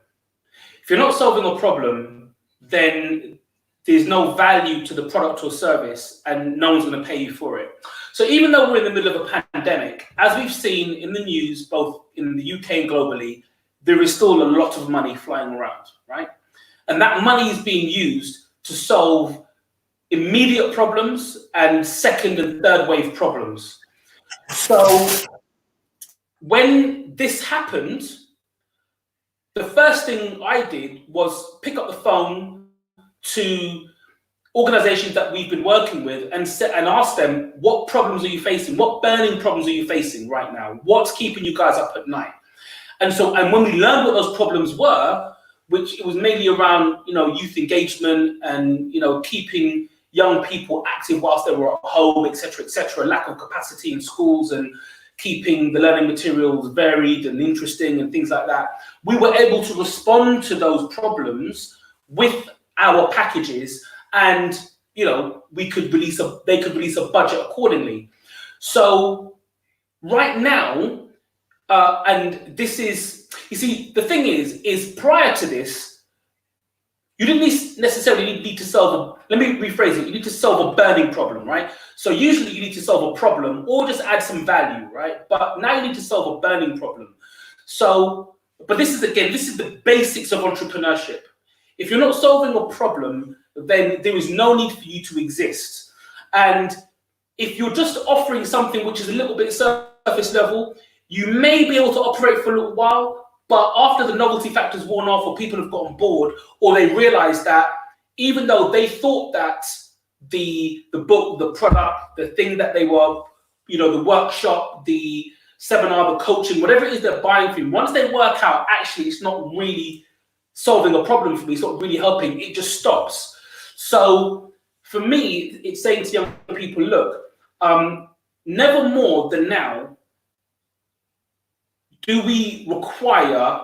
If you're not solving a problem, then there's no value to the product or service, and no one's going to pay you for it. So even though we're in the middle of a pandemic, as we've seen in the news, both in the UK and globally, there is still a lot of money flying around, right? And that money is being used to solve immediate problems and second and third wave problems. So when this happened, the first thing I did was pick up the phone to organizations that we've been working with and ask them, what problems are you facing? What burning problems are you facing right now? What's keeping you guys up at night? And when we learned what those problems were, which it was mainly around, youth engagement and, keeping young people active whilst they were at home, et cetera, lack of capacity in schools and keeping the learning materials varied and interesting and things like that. We were able to respond to those problems with our packages, and they could release a budget accordingly. So right now, and this is, you see, the thing is prior to this, you didn't necessarily need to solve let me rephrase it. You need to solve a burning problem, right? So usually you need to solve a problem or just add some value, right? But now you need to solve a burning problem. So, but this is the basics of entrepreneurship. If you're not solving a problem, then there is no need for you to exist. And if you're just offering something which is a little bit surface level, you may be able to operate for a little while, but after the novelty factor's worn off, or people have gotten bored, or they realize that even though they thought that the book, the product, the thing that they were, the workshop, the seminar, the coaching, whatever it is they're buying from, once they work out, actually, it's not really solving a problem for me, it's not really helping, it just stops. So for me, it's saying to young people, look, never more than now do we require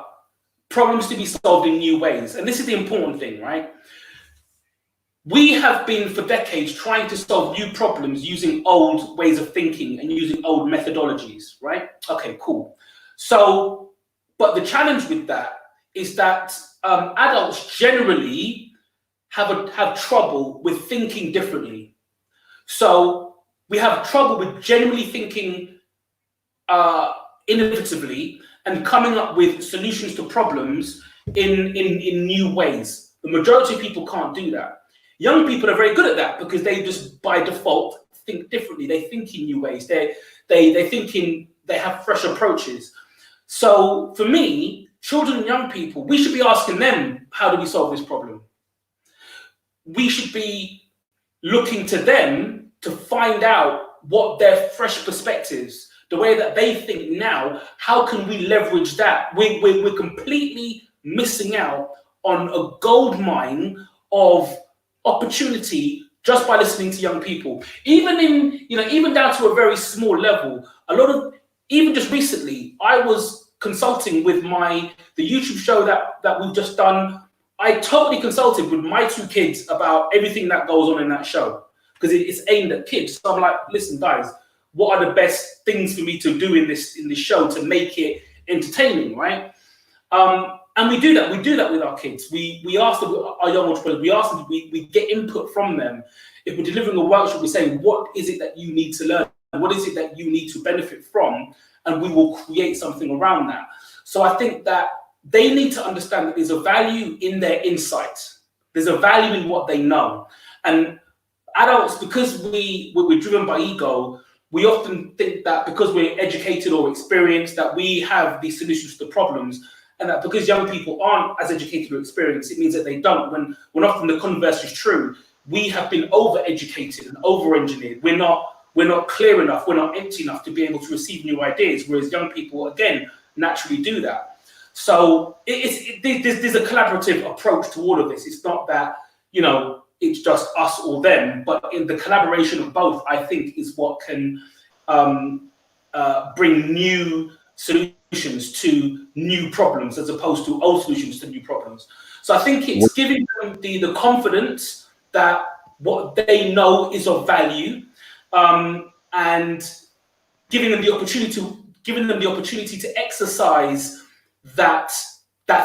problems to be solved in new ways. And this is the important thing, right? We have been for decades trying to solve new problems using old ways of thinking and using old methodologies, right? Okay, cool. So, but the challenge with that is that adults generally have trouble with thinking differently. So we have trouble with genuinely thinking innovatively and coming up with solutions to problems in new ways. The majority of people can't do that. Young people are very good at that because they just by default think differently. They think in new ways. They have fresh approaches. So for me, children and young people, we should be asking them, how do we solve this problem? We should be looking to them to find out what their fresh perspectives, the way that they think now, how can we leverage that? We're completely missing out on a gold mine of opportunity just by listening to young people. Even down to a very small level, even just recently, I was consulting with the YouTube show that we've just done. I totally consulted with my two kids about everything that goes on in that show because it's aimed at kids. So I'm like, listen, guys, what are the best things for me to do in this show to make it entertaining, right? And we do that. We do that with our kids. We ask them, our young entrepreneurs, we ask them, we get input from them. If we're delivering a workshop, we say, what is it that you need to learn? What is it that you need to benefit from? And we will create something around that. So I think that they need to understand that there's a value in their insight. There's a value in what they know. And adults, because we're driven by ego, we often think that because we're educated or experienced, that we have the solutions to the problems. And that because young people aren't as educated or experienced, it means that they don't. When often the converse is true, we have been over-educated and over-engineered. We're not clear enough, we're not empty enough to be able to receive new ideas, whereas young people, again, naturally do that. So there's a collaborative approach to all of this. It's not that, it's just us or them, but in the collaboration of both, I think, is what can bring new solutions to new problems as opposed to old solutions to new problems. So I think it's giving them the confidence that what they know is of value, and giving them the opportunity to exercise that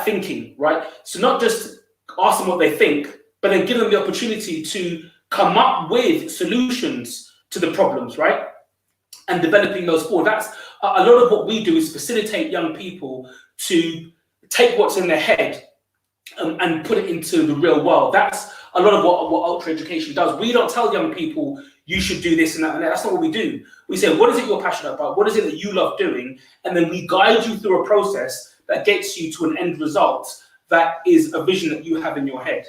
thinking, right? So not just ask them what they think, but then give them the opportunity to come up with solutions to the problems, right? And developing those forward. That's a lot of what we do, is facilitate young people to take what's in their head and put it into the real world. That's a lot of what Ultra Education does. We don't tell young people, you should do this and that and that. That's not what we do. We say, what is it you're passionate about? What is it that you love doing? And then we guide you through a process that gets you to an end result that is a vision that you have in your head.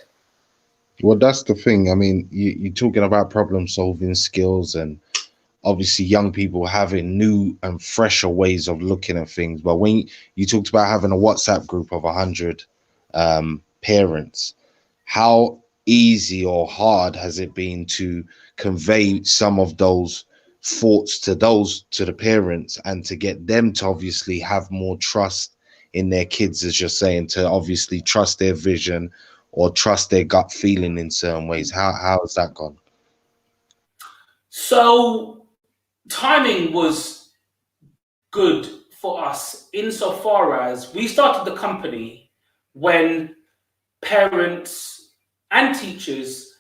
Well, that's the thing. I mean, you're talking about problem solving skills and obviously young people having new and fresher ways of looking at things. But when you talked about having a WhatsApp group of 100 parents, how easy or hard has it been to convey some of those thoughts to the parents and to get them to obviously have more trust in their kids, as you're saying, to obviously trust their vision or trust their gut feeling in certain ways? How has that gone? So timing was good for us insofar as we started the company when parents and teachers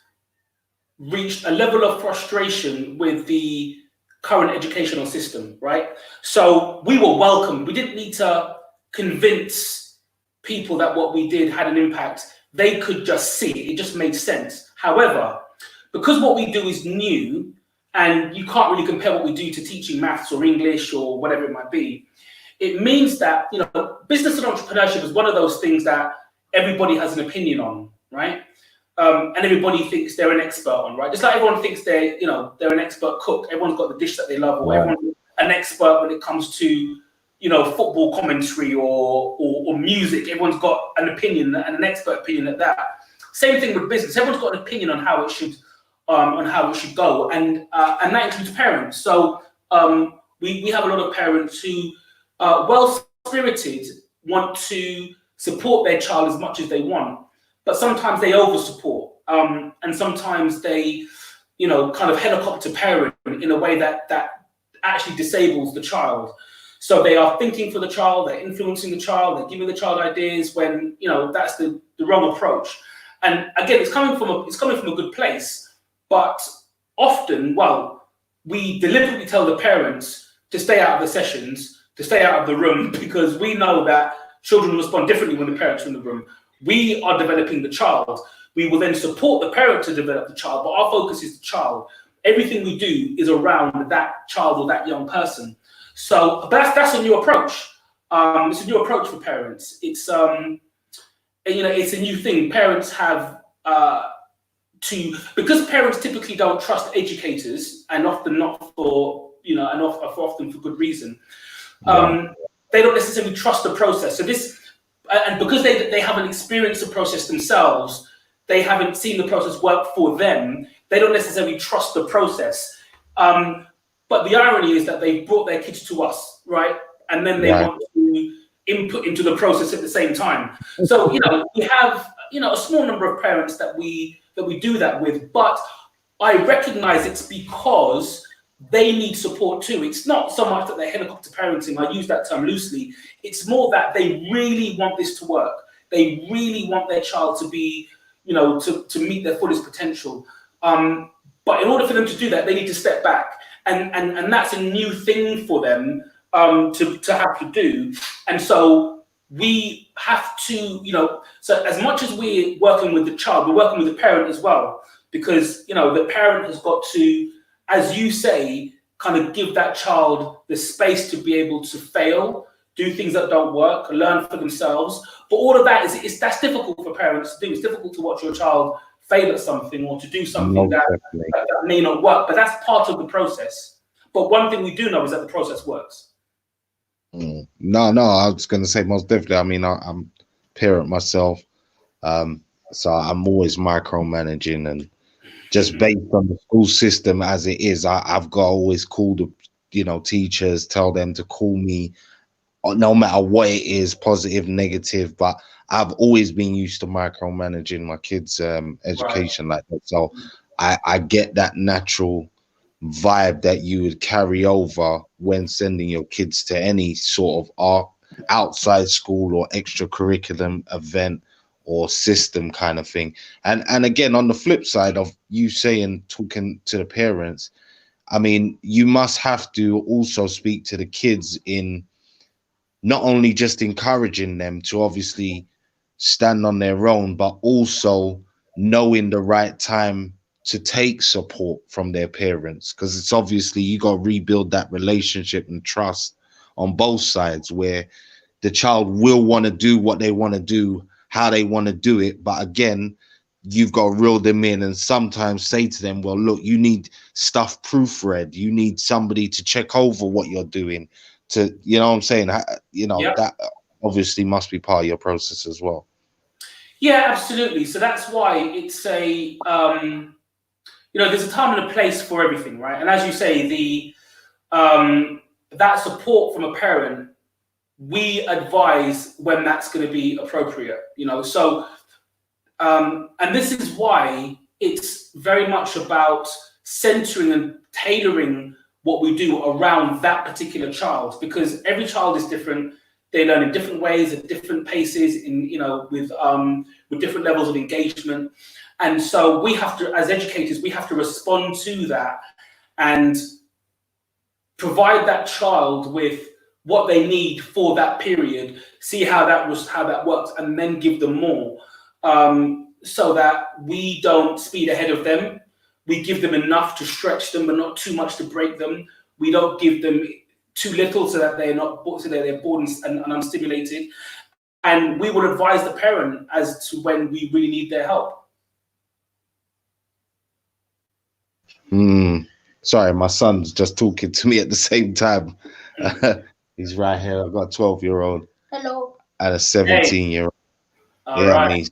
reached a level of frustration with the current educational system, right? So we were welcome. We didn't need to convince people that what we did had an impact. They could just see it. It just made sense. However, because what we do is new, and you can't really compare what we do to teaching maths or English or whatever it might be, it means that, business and entrepreneurship is one of those things that everybody has an opinion on, right? And everybody thinks they're an expert on, right? Just like everyone thinks they're an expert cook. Everyone's got the dish that they love, or everyone's an expert when it comes to, football commentary or music. Everyone's got an opinion and an expert opinion at that. Same thing with business. Everyone's got an opinion on how it should go, and that includes parents. So we have a lot of parents who, well-spirited, want to support their child as much as they want, but sometimes they over-support, and sometimes they, kind of helicopter parent in a way that actually disables the child. So they are thinking for the child, they're influencing the child, they're giving the child ideas when, that's the wrong approach. And again, it's coming from a good place, but often, we deliberately tell the parents to stay out of the sessions, to stay out of the room, because we know that children respond differently when the parents are in the room. We are developing the child. We will then support the parent to develop the child, but our focus is the child. Everything we do is around that child or that young person. So that's a new approach. It's a new approach for parents. It's it's a new thing. Parents have because parents typically don't trust educators, and often not for often for good reason. They don't necessarily trust the process. So and because they haven't experienced the process themselves, they haven't seen the process work for them. They don't necessarily trust the process. But the irony is that they brought their kids to us, right? And then they want to input into the process at the same time. So, we have, a small number of parents that we do that with, but I recognize it's because they need support too. It's not so much that they're helicopter parenting. I use that term loosely. It's more that they really want this to work. They really want their child to be, you know, to meet their fullest potential. But in order for them to do that, they need to step back. And that's a new thing for them to have to do. And so we have to, you know, so as much as we're working with the child, we're working with the parent as well, because, you know, the parent has got to, as you say, kind of give that child the space to be able to fail, do things that don't work, learn for themselves. But all of that that's difficult for parents to do. It's difficult to watch your child fail at something or to do something that may not work, but that's part of the process. But one thing we do know is that the process works. No, I was going to say most definitely. I mean, I'm a parent myself, so I'm always micromanaging, and just based on the school system as it is, I've got to always call the, you know, teachers, tell them to call me, no matter what it is, positive, negative. But I've always been used to micromanaging my kids' education like that. So I get that natural vibe that you would carry over when sending your kids to any sort of outside school or extracurriculum event or system kind of thing. And again, on the flip side of you saying, talking to the parents, I mean, you must have to also speak to the kids in not only just encouraging them to obviously stand on their own, but also knowing the right time to take support from their parents, because it's obviously you got to rebuild that relationship and trust on both sides, where the child will want to do what they want to do, how they want to do it. But again, you've got to reel them in and sometimes say to them, well, look, you need stuff proofread. You need somebody to check over what you're doing, to, you know what I'm saying? You know, that obviously must be part of your process as well. Yeah, absolutely. So that's why it's a, you know, there's a time and a place for everything, right? And as you say, that support from a parent, we advise when that's going to be appropriate, you know. So, and this is why it's very much about centering and tailoring what we do around that particular child, because every child is different. They learn in different ways, at different paces, in, you know, with different levels of engagement. And so we have to, as educators, we have to respond to that and provide that child with what they need for that period, see how that works, and then give them more, so that we don't speed ahead of them. We give them enough to stretch them, but not too much to break them. We don't give them too little so that they're bored and unstimulated. And we will advise the parent as to when we really need their help. Sorry, my son's just talking to me at the same time. He's right here. I've got a 12-year-old. Hello. And a 17-year-old. Right.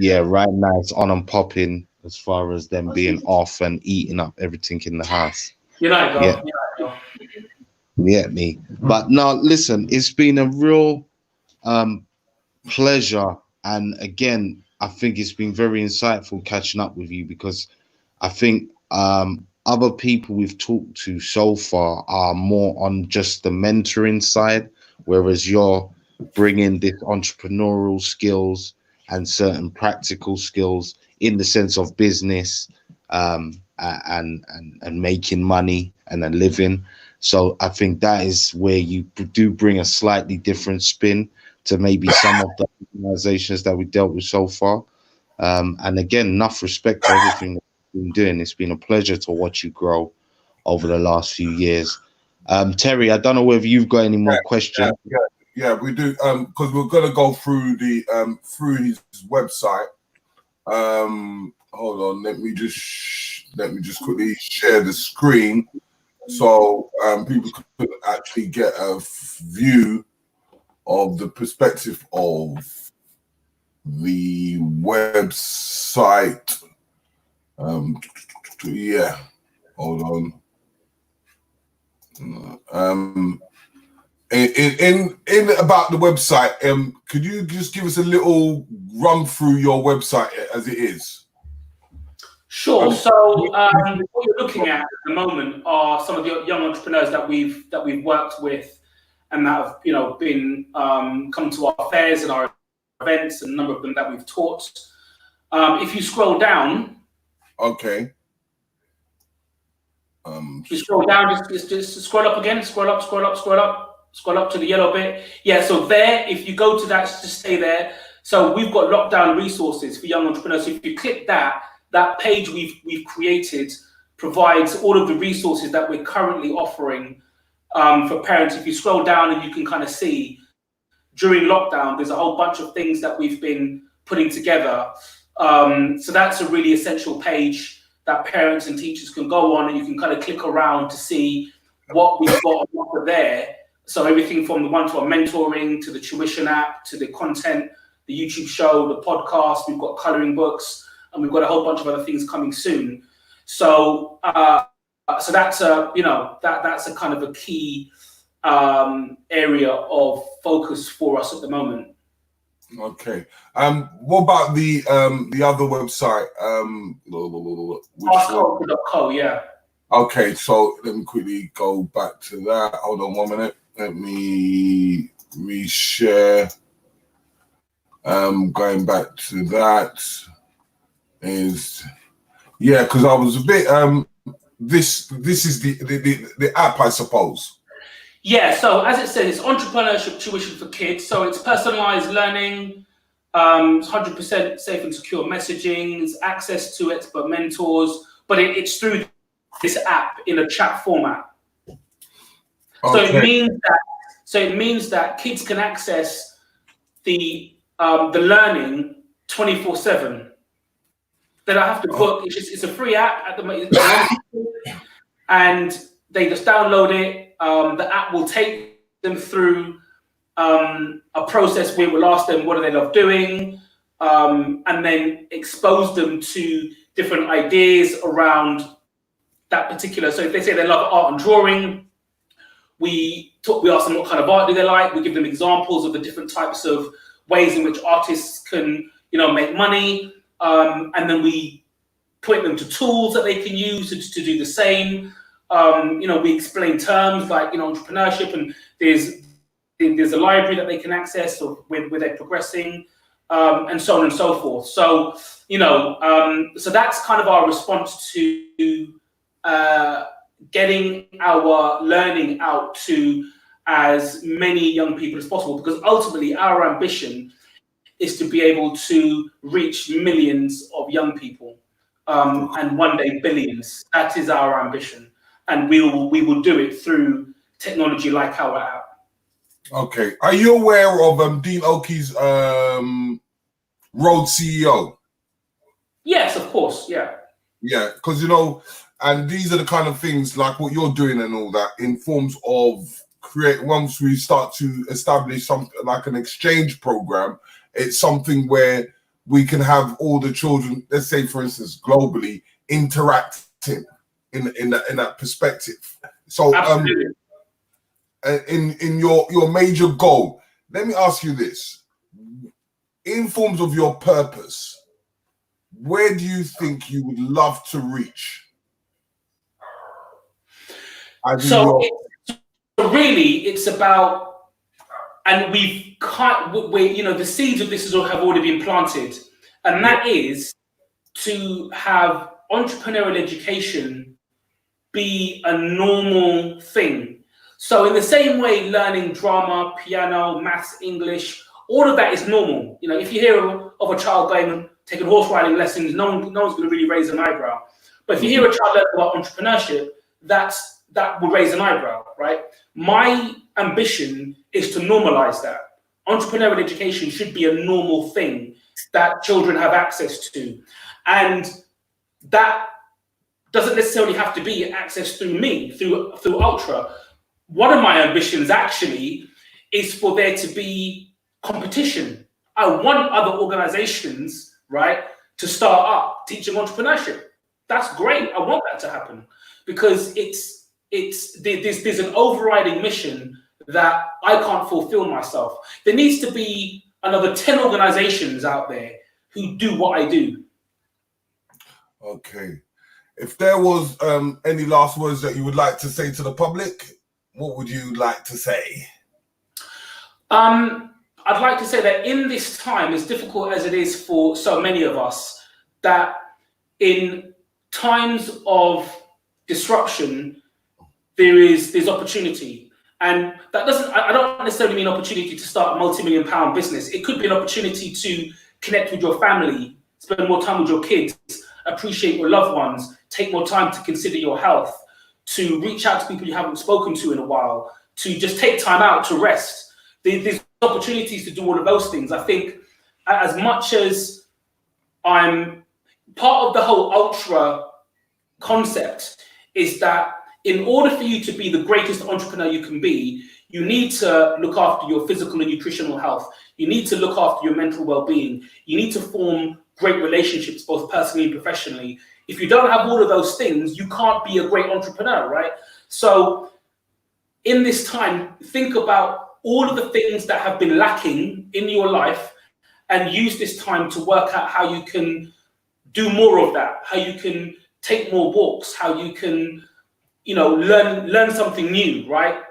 Right now it's on and popping as far as them being off and eating up everything in the house. Me. But no, listen, it's been a real pleasure. And again, I think it's been very insightful catching up with you, because I think other people we've talked to so far are more on just the mentoring side, whereas you're bringing this entrepreneurial skills and certain practical skills in the sense of business and making money and a living. So I think that is where you do bring a slightly different spin to maybe some of the organizations that we dealt with so far. And again, enough respect for everything that you've been doing. It's been a pleasure to watch you grow over the last few years. Terry, I don't know whether you've got any more questions. Yeah, we do, because we're gonna go through the through his website. Hold on, let me just quickly share the screen so people could actually get a view of the perspective of the website. Yeah, hold on. In about the website, could you just give us a little run through your website as it is? Sure. So what you're looking at the moment are some of the young entrepreneurs that we've worked with, and that have been come to our fairs and our events, and a number of them that we've taught. If you scroll down, okay. If you scroll down, just scroll up again, scroll up to the yellow bit. Yeah. So there, if you go to that, just stay there. So we've got lockdown resources for young entrepreneurs. So if you click that page we've created provides all of the resources that we're currently offering for parents. If you scroll down, and you can kind of see during lockdown, there's a whole bunch of things that we've been putting together. So that's a really essential page that parents and teachers can go on, and you can kind of click around to see what we've got on offer there. So everything from the one-to-one mentoring to the tuition app to the content, the YouTube show, the podcast, we've got coloring books, and we've got a whole bunch of other things coming soon. So so that's that's a kind of a key area of focus for us at the moment. Okay. What about the other website? Askculture.co, yeah. Okay, so let me quickly go back to that. Hold on 1 minute. Let me reshare. Going back to that because I was a bit this is the app, I suppose. Yeah, so as it says, it's entrepreneurship tuition for kids. So it's personalized learning, it's 100% safe and secure messaging, it's access to expert mentors, but it's through this app in a chat format. Okay. So it means that kids can access the learning 24/7. They don't have to book. It's a free app at the moment, and they just download it. The app will take them through a process where we'll ask them what do they love doing, and then expose them to different ideas around that particular. So if they say they love art and drawing, we ask them what kind of art do they like. We give them examples of the different types of ways in which artists can make money, and then we point them to tools that they can use to do the same. We explain terms like entrepreneurship, and there's a library that they can access where they're progressing, and so on and so forth. So so that's kind of our response to getting our learning out to as many young people as possible, because ultimately our ambition is to be able to reach millions of young people, and one day billions. That is our ambition. And we will do it through technology like our app. Okay. Are you aware of Dean Oakey's Road CEO? Yes, of course. Yeah. Yeah, because and these are the kind of things like what you're doing and all that in forms of once we start to establish something like an exchange program, it's something where we can have all the children, let's say for instance, globally interacting in that perspective. So in your major goal, let me ask you this. In forms of your purpose, where do you think you would love to reach? So really, it's about, and the seeds of this have already been planted, and that is to have entrepreneurial education be a normal thing. So in the same way, learning drama, piano, maths, English, all of that is normal. If you hear of a child going and taking horse riding lessons, no one's going to really raise an eyebrow. But if you hear a child learn about entrepreneurship, that would raise an eyebrow, right? My ambition is to normalize that. Entrepreneurial education should be a normal thing that children have access to. And that doesn't necessarily have to be access through me, through Ultra. One of my ambitions actually is for there to be competition. I want other organizations, right, to start up teaching entrepreneurship. That's great. I want that to happen because there's an overriding mission that I can't fulfill myself. There needs to be another 10 organizations out there who do what I do. Okay. If there was any last words that you would like to say to the public, what would you like to say? I'd like to say that in this time, as difficult as it is for so many of us, that in times of disruption, there's opportunity. And that I don't necessarily mean opportunity to start a multi-million-pound business. It could be an opportunity to connect with your family, spend more time with your kids, appreciate your loved ones, take more time to consider your health, to reach out to people you haven't spoken to in a while, to just take time out to rest. There's opportunities to do all of those things. I think as much as I'm part of the whole ultra concept is that in order for you to be the greatest entrepreneur you can be, you need to look after your physical and nutritional health. You need to look after your mental well-being. You need to form great relationships, both personally and professionally. If you don't have all of those things, you can't be a great entrepreneur, right? So in this time, think about all of the things that have been lacking in your life and use this time to work out how you can do more of that, how you can take more walks, how you can, learn something new, right?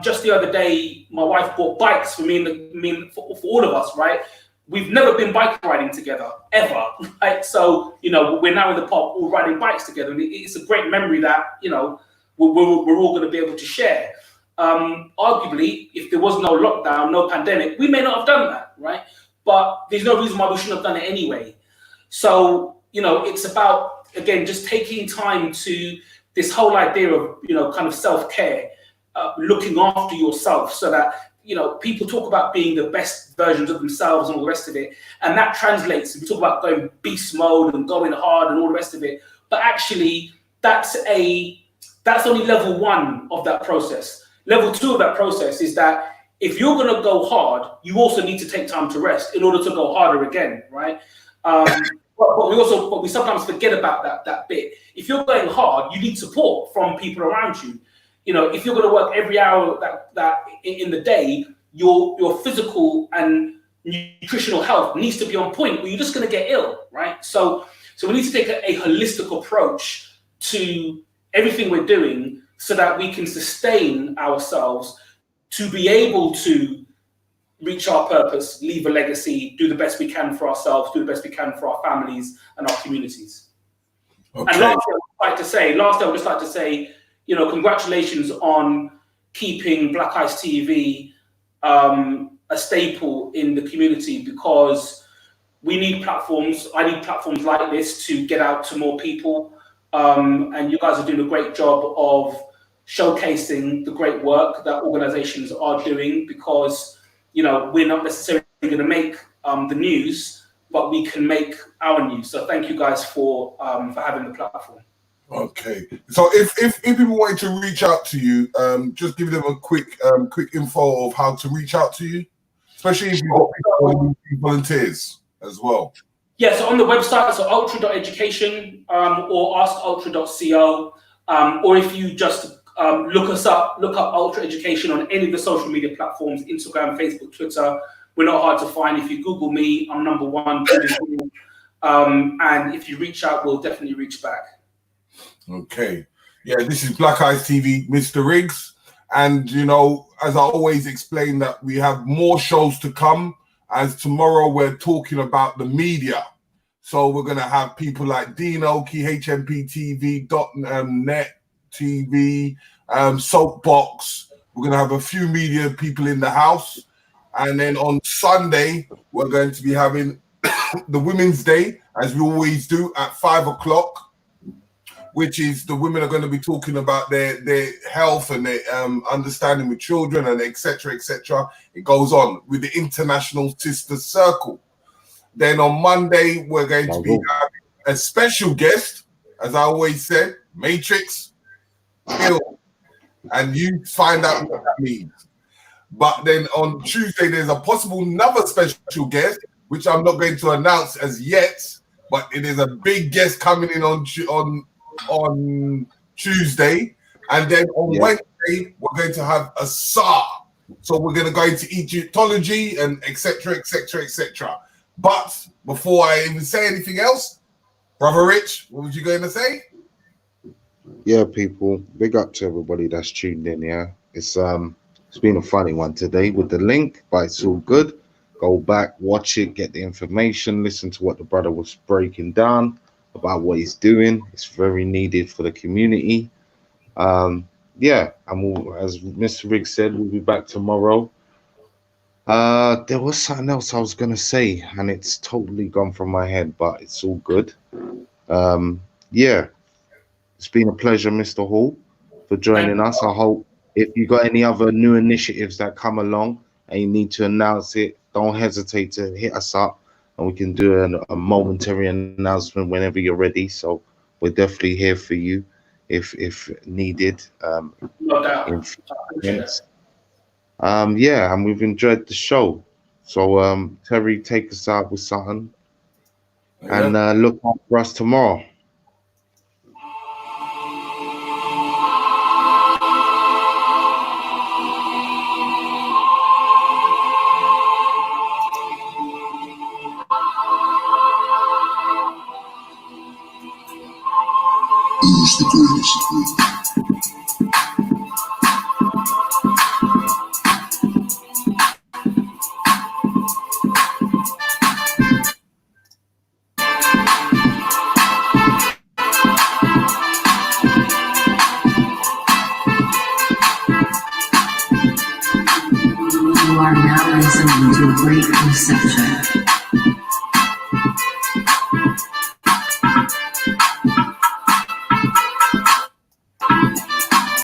Just the other day, my wife bought bikes for for all of us, right? We've never been bike riding together, ever, right? So, we're now in the park all riding bikes together. And it's a great memory that, we're all going to be able to share. Arguably, if there was no lockdown, no pandemic, we may not have done that, right? But there's no reason why we shouldn't have done it anyway. So, it's about, again, just taking time to this whole idea of, kind of self-care, looking after yourself so that, people talk about being the best versions of themselves and all the rest of it. And that translates, we talk about going beast mode and going hard and all the rest of it. But actually, that's only level one of that process. Level two of that process is that if you're going to go hard, you also need to take time to rest in order to go harder again, right? But we sometimes forget about that bit. If you're going hard, you need support from people around you. If you're going to work every hour that in the day, your physical and nutritional health needs to be on point, or you're just going to get ill, right? So we need to take a holistic approach to everything we're doing so that we can sustain ourselves to be able to reach our purpose, leave a legacy, do the best we can for ourselves, do the best we can for our families and our communities. Okay. And lastly, I would just like to say, congratulations on keeping Black Ice TV a staple in the community, because we need platforms. I need platforms like this to get out to more people. And you guys are doing a great job of showcasing the great work that organizations are doing, because we're not necessarily going to make the news, but we can make our news. So thank you guys for having the platform. Okay, so if people want to reach out to you, just give them a quick info of how to reach out to you, especially if you've got volunteers as well. Yeah, so on the website, so ultra.education or askultra.co, or if you just look up Ultra Education on any of the social media platforms, Instagram, Facebook, Twitter. We're not hard to find. If you Google me, I'm number one. And if you reach out, we'll definitely reach back. Okay. Yeah, this is Black Ice TV, Mr. Riggs. And, as I always explain, that we have more shows to come, as tomorrow we're talking about the media. So we're going to have people like Dean Oakey, HMPTV.net TV, Soapbox. We're going to have a few media people in the house. And then on Sunday, we're going to be having the Women's Day, as we always do, at 5 o'clock, which is the women are going to be talking about their health and their understanding with children and et cetera, et cetera. It goes on with the International Sister Circle. Then on Monday, we're going to be having a special guest, as I always said, Matrix Hill, and you find out what that means. But then on Tuesday, there's a possible another special guest, which I'm not going to announce as yet, but it is a big guest coming in on Tuesday. And then on Wednesday, we're going to have a SAR. So we're going to go into Egyptology and et cetera, et cetera, et cetera. But before I even say anything else, Brother Rich, what was you going to say? Yeah, people, big up to everybody that's tuned in. Yeah, it's been a funny one today with the link, but it's all good. Go back, watch it, get the information, listen to what the brother was breaking down about what he's doing. It's very needed for the community. Yeah, and we'll, as Mr. Riggs said, we'll be back tomorrow. There was something else I was gonna say, and it's totally gone from my head, but it's all good. Yeah, it's been a pleasure, Mr. Hall, for joining us. I hope if you got any other new initiatives that come along and you need to announce it, don't hesitate to hit us up, and we can do a momentary announcement whenever you're ready. So we're definitely here for you if needed. No doubt. In I appreciate that. Yeah, and we've enjoyed the show. So Terry, take us out with something, and look out for us tomorrow. Use the greatest. You are now listening to a great reception.